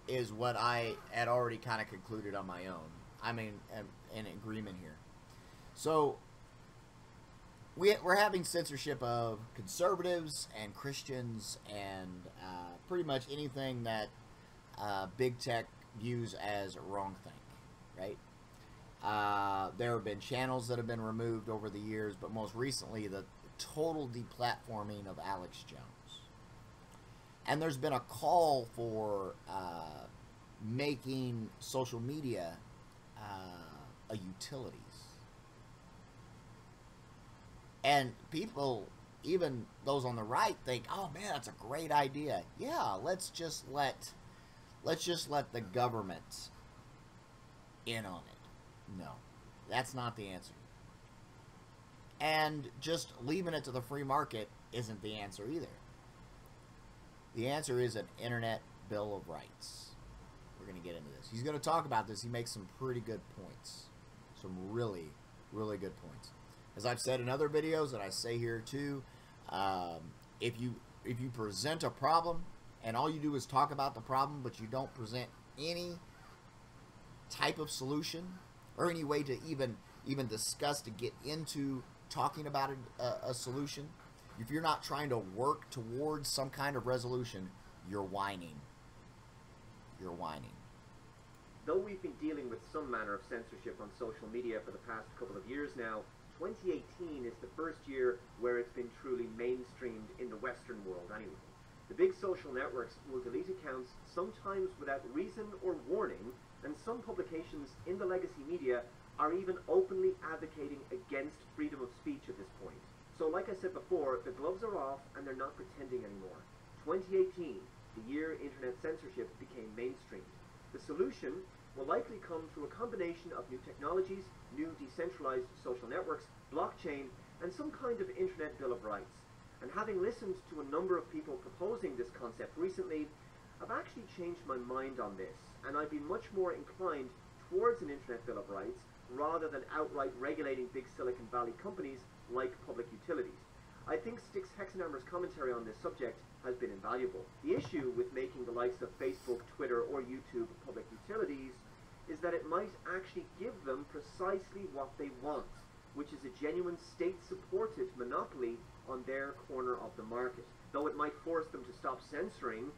S1: is what I had already kind of concluded on my own. I'm in agreement here. So we're having censorship of conservatives and Christians and pretty much anything that big tech views as a wrong thing, right? There have been channels that have been removed over the years, but most recently the total deplatforming of Alex Jones. And there's been a call for making social media a utilities. And people, even those on the right, think, oh man, that's a great idea. Yeah, let's just let the government in on it. No, that's not the answer. And just leaving it to the free market isn't the answer either. The answer is an Internet Bill of Rights. We're going to get into this. He's going to talk about this. He makes some pretty good points. Some really, really good points. As I've said in other videos, and I say here too, if you present a problem and all you do is talk about the problem, but you don't present any type of solution or any way to even discuss to get into talking about a solution, if you're not trying to work towards some kind of resolution, you're whining. You're whining.
S5: Though we've been dealing with some manner of censorship on social media for the past couple of years now, 2018 is the first year where it's been truly mainstreamed in the Western world anyway. The big social networks will delete accounts sometimes without reason or warning, and some publications in the legacy media are even openly advocating against freedom of speech at this point. So like I said before, the gloves are off and they're not pretending anymore. 2018, the year internet censorship became mainstream. The solution will likely come through a combination of new technologies, new decentralized social networks, blockchain, and some kind of Internet Bill of Rights. And having listened to a number of people proposing this concept recently, I've actually changed my mind on this, and I've been much more inclined towards an Internet Bill of Rights rather than outright regulating big Silicon Valley companies like public utilities. I think Styx Hexenhammer's commentary on this subject has been invaluable. The issue with making the likes of Facebook, Twitter, or YouTube public utilities is that it might actually give them precisely what they want, which is a genuine state-supported monopoly on their corner of the market. Though it might force them to stop censoring,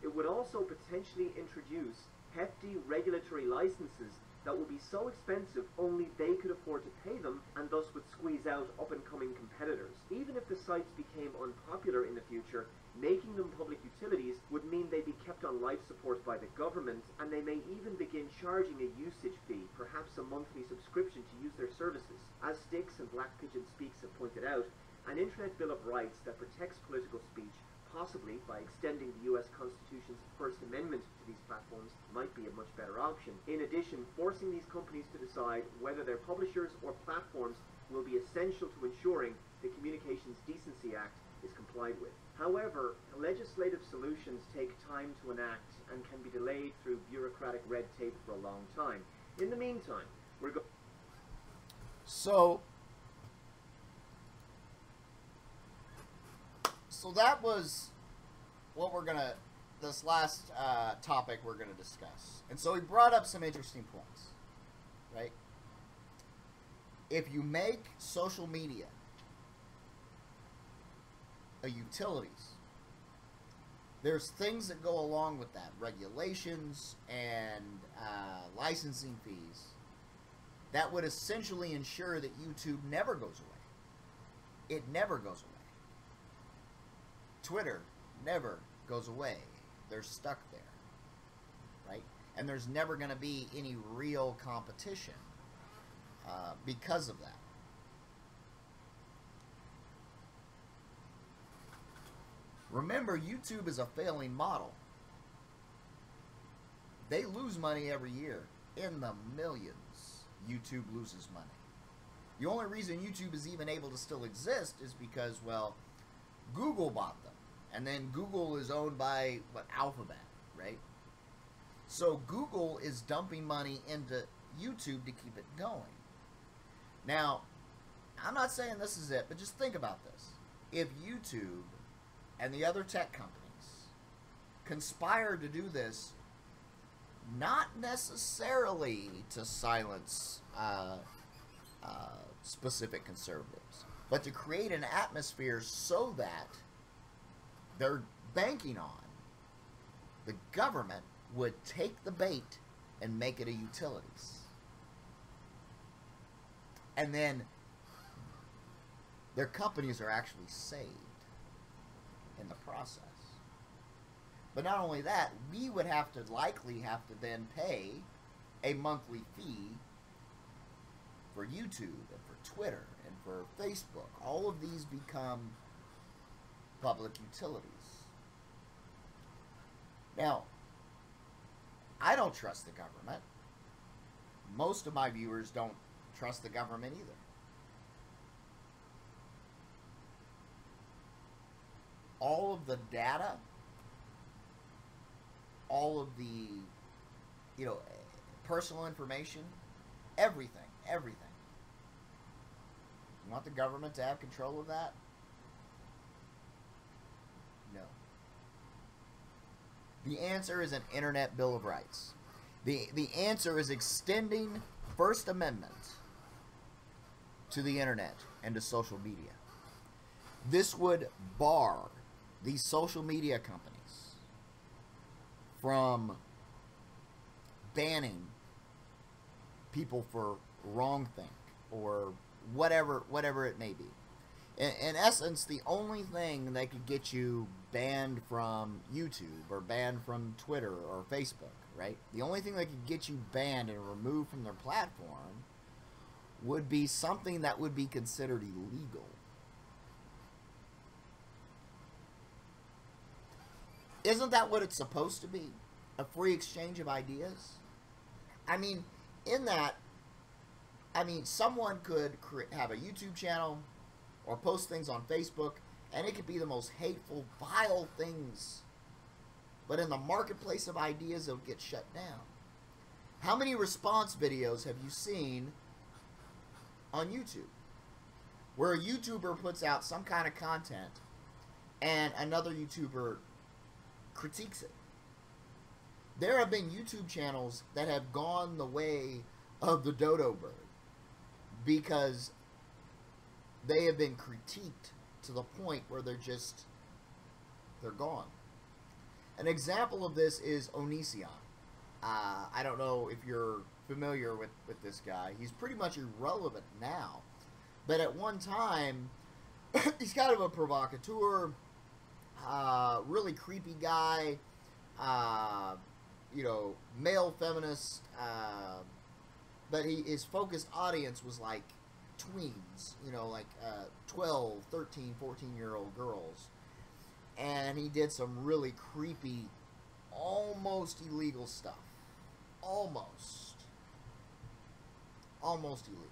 S5: it would also potentially introduce hefty regulatory licenses that would be so expensive only they could afford to pay them, and thus would squeeze out up-and-coming competitors. Even if the sites became unpopular in the future, making them public utilities would mean they'd be kept on life support by the government, and they may even begin charging a usage fee, perhaps a monthly subscription to use their services. As Styx and Black Pigeon Speaks have pointed out, an Internet Bill of Rights that protects political speech, possibly by extending the US Constitution's First Amendment to these platforms, might be a much better option. In addition, forcing these companies to decide whether their publishers or platforms will be essential to ensuring the Communications Decency Act is complied with. However, legislative solutions take time to enact and can be delayed through bureaucratic red tape for a long time. In the meantime, So that was what we're gonna
S1: this last topic we're going to discuss. And so he brought up some interesting points, right? If you make social media a utilities, there's things that go along with that, regulations and licensing fees, that would essentially ensure that YouTube never goes away. It never goes away. Twitter never goes away. They're stuck there, right? And there's never going to be any real competition because of that. Remember, YouTube is a failing model. They lose money every year. In the millions, YouTube loses money. The only reason YouTube is even able to still exist is because, well, Google bought them. And then Google is owned by, what, Alphabet, right? So Google is dumping money into YouTube to keep it going. Now, I'm not saying this is it, but just think about this. If YouTube and the other tech companies conspire to do this, not necessarily to silence specific conservatives, but to create an atmosphere so that they're banking on the government would take the bait and make it a utilities. And then their companies are actually saved in the process. But not only that, we would likely have to then pay a monthly fee for YouTube and for Twitter and for Facebook. All of these become public utilities. Now, I don't trust the government. Most of my viewers don't trust the government either. All of the data, all of the, personal information, everything. You want the government to have control of that? No. The answer is an Internet Bill of Rights. The answer is extending First Amendment to the Internet and to social media. This would bar these social media companies from banning people for wrongthink or whatever it may be. In essence, the only thing that could get you banned from YouTube or banned from Twitter or Facebook, right? The only thing that could get you banned and removed from their platform would be something that would be considered illegal. Isn't that what it's supposed to be? A free exchange of ideas? I mean, someone could have a YouTube channel or post things on Facebook, and it could be the most hateful, vile things. But in the marketplace of ideas, it'll get shut down. How many response videos have you seen on YouTube where a YouTuber puts out some kind of content and another YouTuber critiques it? There have been YouTube channels that have gone the way of the dodo bird because they have been critiqued to the point where they're gone. An example of this is Onision. I don't know if you're familiar with this guy. He's pretty much irrelevant now. But at one time, he's kind of a provocateur, really creepy guy, male feminist, but his focused audience was like tweens, 12, 13, 14-year-old girls. And he did some really creepy, almost illegal stuff. Almost illegal.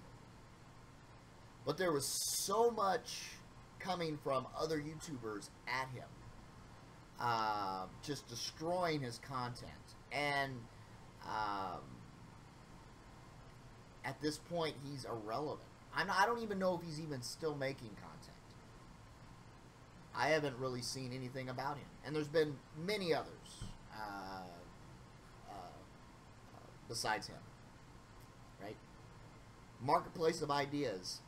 S1: But there was so much coming from other YouTubers at him, just destroying his content. And at this point, he's irrelevant. I don't even know if he's even still making content. I haven't really seen anything about him. And there's been many others besides him, right? Marketplace of ideas,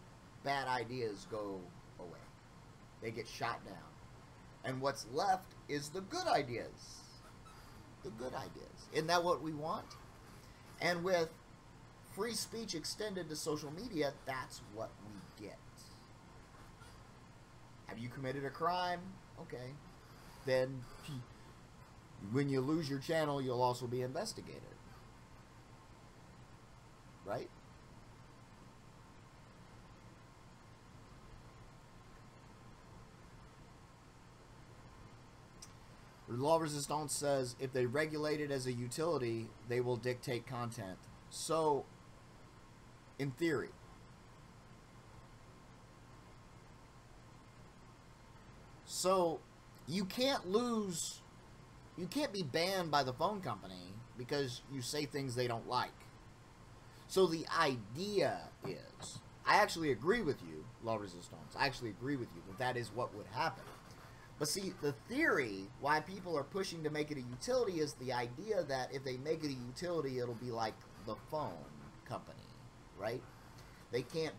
S1: bad ideas go away. They get shot down. And what's left is the good ideas. The good ideas. Isn't that what we want? And with free speech extended to social media, that's what we get. Have you committed a crime? Okay. Then when you lose your channel, you'll also be investigated. Right? Law Resistance says if they regulate it as a utility, they will dictate content. So, in theory, so you can't be banned by the phone company because you say things they don't like. So the idea is, I actually agree with you, Law Resistance. I actually agree with you that is what would happen. But see, the theory why people are pushing to make it a utility is the idea that if they make it a utility, it'll be like the phone company, right? They can't,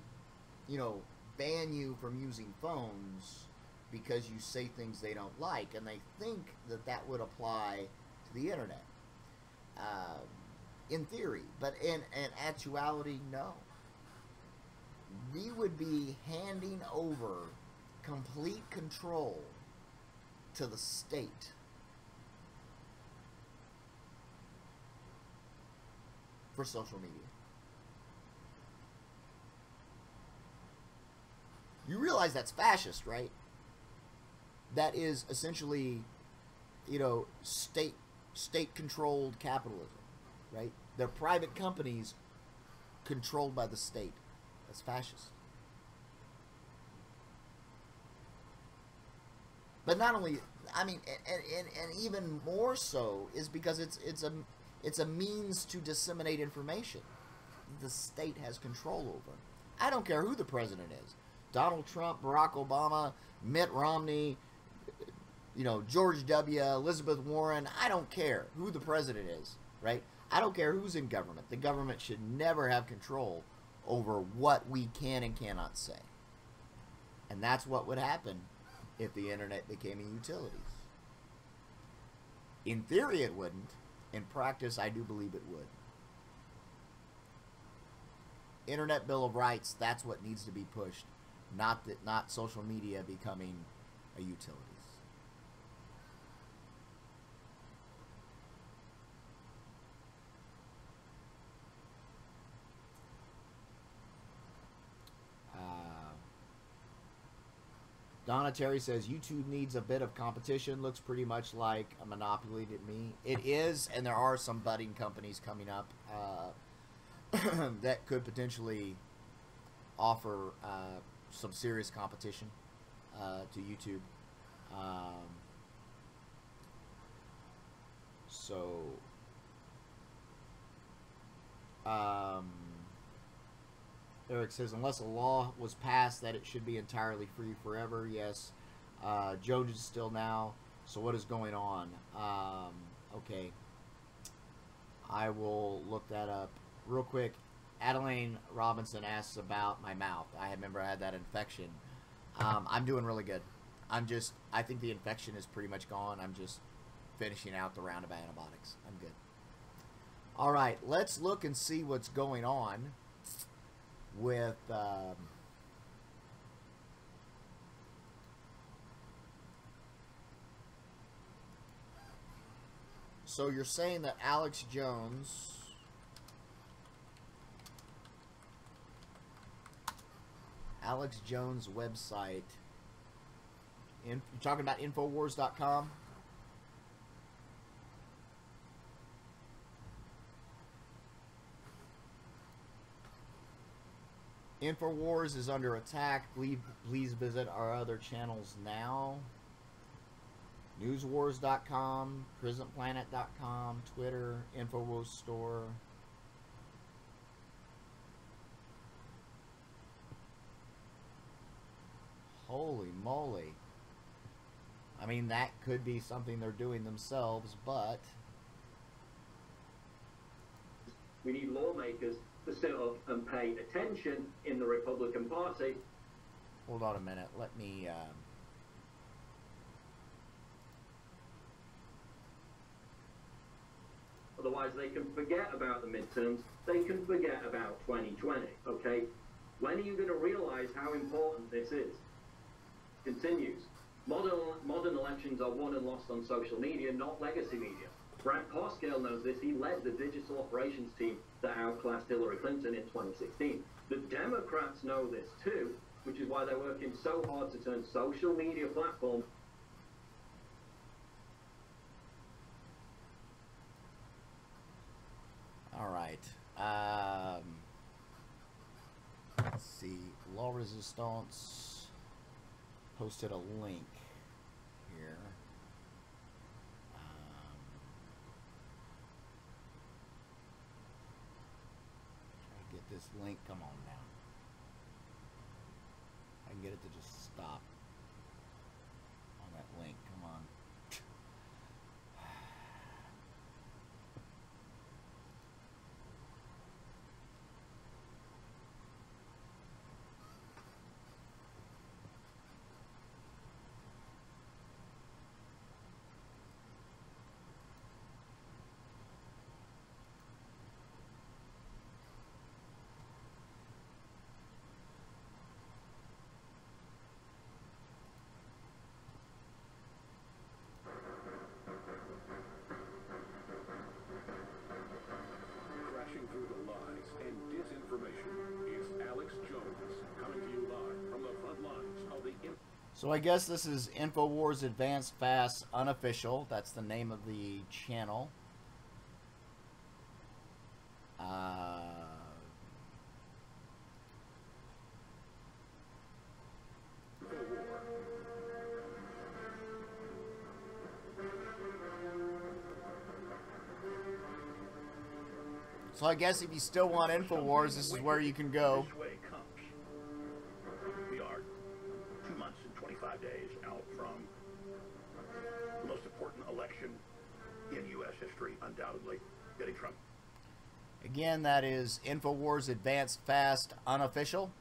S1: ban you from using phones because you say things they don't like, and they think that that would apply to the internet. In theory, but in actuality, no. We would be handing over complete control to the state. For social media. You realize that's fascist, right? That is essentially, state-controlled capitalism, right? They're private companies controlled by the state. That's fascist. But not only, and even more so is because it's a means to disseminate information. The state has control over. I don't care who the president is. Donald Trump, Barack Obama, Mitt Romney, George W., Elizabeth Warren. I don't care who the president is, right? I don't care who's in government. The government should never have control over what we can and cannot say. And that's what would happen if the internet became a utility. In theory, it wouldn't. In practice, I do believe it would. Internet Bill of Rights, that's what needs to be pushed. Not social media becoming a utility. Donna Terry says YouTube needs a bit of competition. Looks pretty much like a monopoly to me. It is, and there are some budding companies coming up that could potentially offer some serious competition to YouTube. Eric says, unless a law was passed that it should be entirely free forever, yes. Jones is still now. So what is going on? Okay. I will look that up real quick. Adeline Robinson asks about my mouth. I remember I had that infection. I'm doing really good. I think the infection is pretty much gone. I'm just finishing out the round of antibiotics. I'm good. All right, let's look and see what's going on with so you're saying that Alex Jones website, you're talking about Infowars.com? Infowars is under attack. Please visit our other channels now. Newswars.com, PrisonPlanet.com, Twitter, Infowars Store. Holy moly. I mean, that could be something they're doing themselves, but
S14: we need lawmakers to sit up and pay attention in the Republican Party.
S1: Hold on a minute. Let me...
S14: Otherwise, they can forget about the midterms. They can forget about 2020, okay? When are you going to realize how important this is? Continues. Modern elections are won and lost on social media, not legacy media. Brad Parscale knows this. He led the digital operations team that outclassed Hillary Clinton in 2016. The Democrats know this too, which is why they're working so hard to turn social media platforms.
S1: All right. Let's see. Law Resistance posted a link here. Try to get this link. Come on now. I can get it to just stop on that link. Come on.
S15: Crashing through the lies and disinformation is Alex Jones, coming to you live from the front lines of the...
S1: So I guess this is InfoWars Advanced Fast Unofficial. That's the name of the channel. So I guess if you still want InfoWars, this is where you can go.
S15: We are 2 months and 25 days out from the most important election in U.S. history, undoubtedly, getting Trump.
S1: Again, that is InfoWars Advanced Fast Unofficial.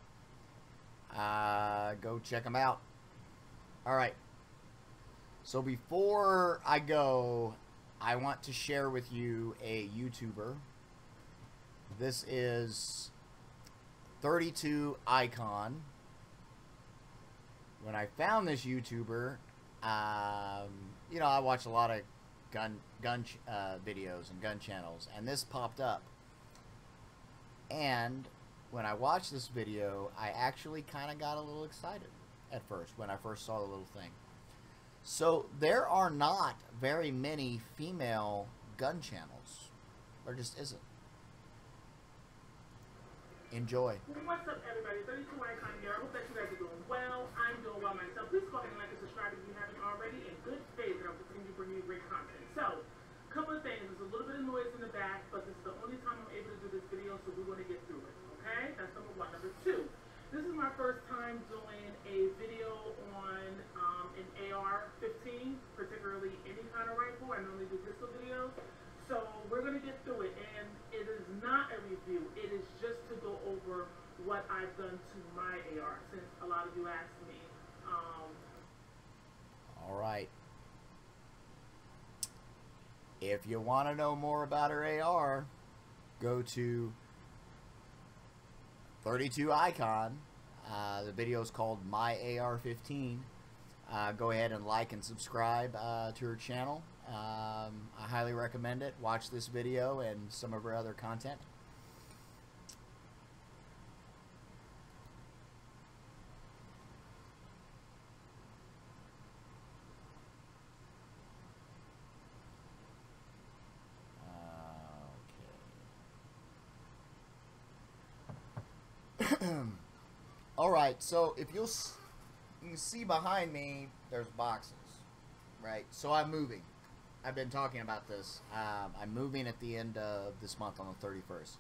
S1: Go check them out. All right. So before I go, I want to share with you a YouTuber. This is 32 Icon. When I found this YouTuber, you know, I watch a lot of gun videos and gun channels, and this popped up. And when I watched this video, I actually kind of got a little excited at first when I first saw the little thing. So there are not very many female gun channels. There just isn't. Enjoy.
S16: What's up, everybody? 32 Icon here. I hope that you guys are doing well. I'm doing well myself. Please go ahead and like and subscribe if you haven't already. In good faith, and I'll continue to bring you great content. So, a couple of things. There's a little bit of noise in the back, but this is the only time I'm able to do this video, so we're going to get through it. Okay? That's number one. Number two, this is my first time doing a video on an AR-15, particularly any kind of rifle. I normally do pistol videos. So we're going to get through it, and it is not a review. It is just to go over what I've done to my AR, since a lot of you asked me.
S1: All right. If you want to know more about her AR, go to 32 Icon. The video is called My AR-15. Go ahead and like and subscribe to her channel. I highly recommend it. Watch this video and some of her other content. Okay. All right. So if you can see behind me, there's boxes, right? So I'm moving. I've been talking about this. I'm moving at the end of this month on the 31st.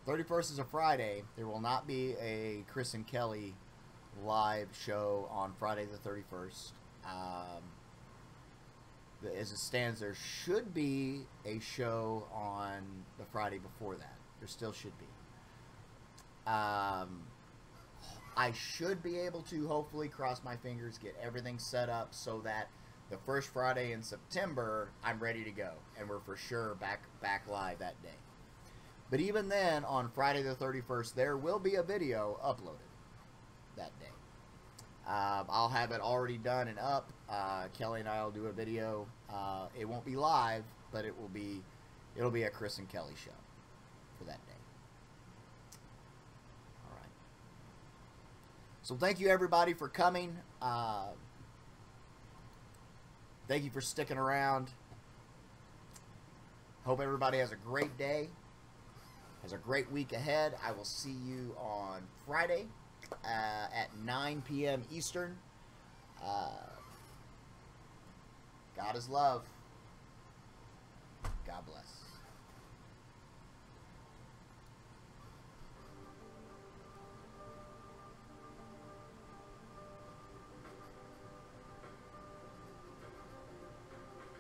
S1: 31st is a Friday. There will not be a Chris and Kelly live show on Friday the 31st. as it stands, there should be a show on the Friday before that. There still should be. I should be able to, hopefully, cross my fingers, get everything set up so that the first Friday in September, I'm ready to go. And we're for sure back live that day. But even then, on Friday the 31st, there will be a video uploaded that day. I'll have it already done and up. Kelly and I will do a video. It won't be live, but it'll be a Chris and Kelly show for that day. All right. So thank you everybody for coming. Thank you for sticking around. Hope everybody has a great day. Has a great week ahead. I will see you on Friday at 9 p.m. Eastern. God is love. God bless.